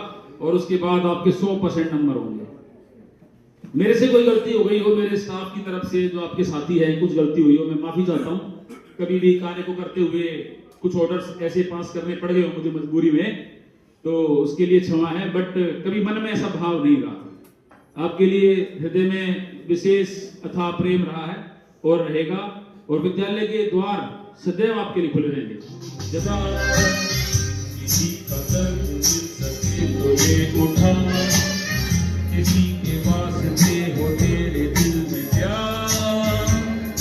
और उसके बाद आपके 100% नंबर होंगे। मेरे से कोई गलती हो गई हो, मेरे स्टाफ की तरफ से जो आपके साथी है कुछ गलती हुई हो, मैं माफी चाहता हूँ। कभी भी कार्य को करते हुए कुछ ऑर्डर्स ऐसे पास करने पड़ गए हो मुझे मजबूरी में, तो उसके लिए क्षमा है। बट कभी मन में ऐसा भाव नहीं रहा। आपके लिए हृदय में विशेष अथाह प्रेम रहा है और रहेगा, और विद्यालय के द्वार सदैव आपके लिए खुले रहेंगे। जैसा किसी का दर्द मिल सके तो ये उठा, किसी के वास्ते हो तेरे दिल में प्यार,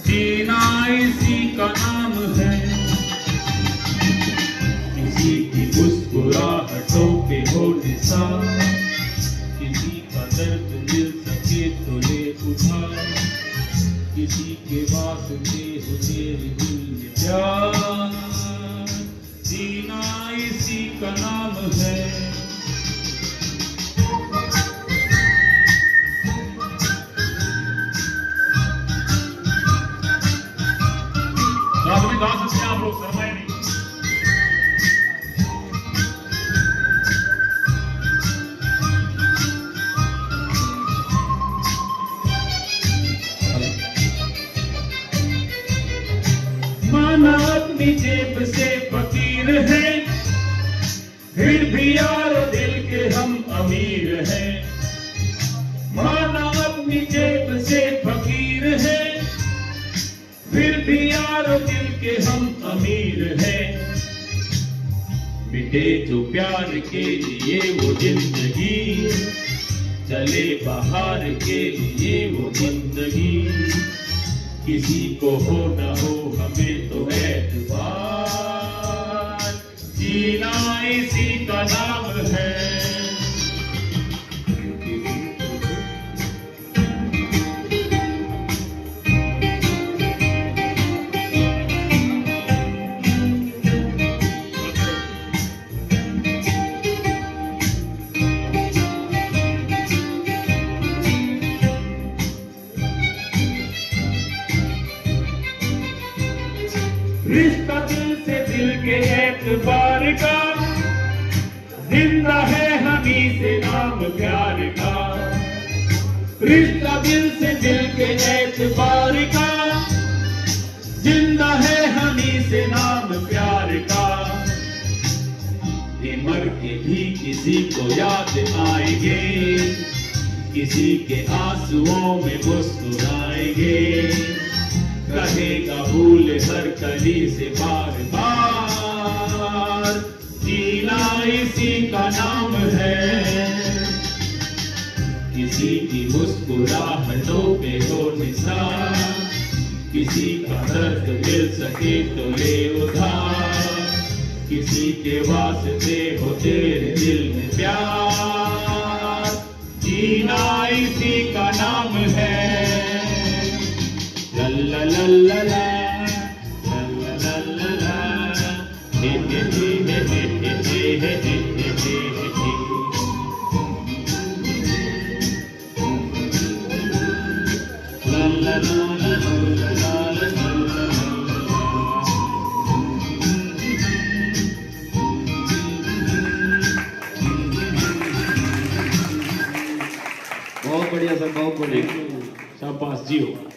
जीना इसी का नाम है, किसी की मुस्कुराहटों पे हो निशान, किसी का दर्द मिल सके तो ले उठा, किसी के वास्ते हो तेरे दिल में प्यार, जीना इसी का नाम है। गा सकते हैं आप लोग, शर्माए नहीं। माना अपनी जेब से फकीर है, फिर भी यार दिल के हम अमीर हैं। माना अपनी जेब से फकीर है, फिर भी यार दिल के हम अमीर हैं। मिटे जो प्यार के लिए वो जिंदगी, चले बाहर के लिए वो जिंदगी, किसी को हो न हो हमें तो एतबार, जीना इसी का नाम है। रिश्ता दिल से दिल के एतबार का, जिंदा है हमी से नाम प्यार का। रिश्ता दिल से दिल के एतबार का, जिंदा है हमी से नाम प्यार का। ये मर के भी किसी को याद आएंगे, किसी के आंसुओं में मुस्कुराएंगे, कहेगा भूल हर कली से बार बार, जीना इसी का नाम है। किसी की मुस्कुराहटों पे हो निशान, किसी का दर्द मिल सके तो ले उधार, किसी के वास्ते हो तेरे दिल में प्यार, जीना इसी का नाम है। ला ला ला ला ला बहुत बढ़िया। शाबाश जी हो।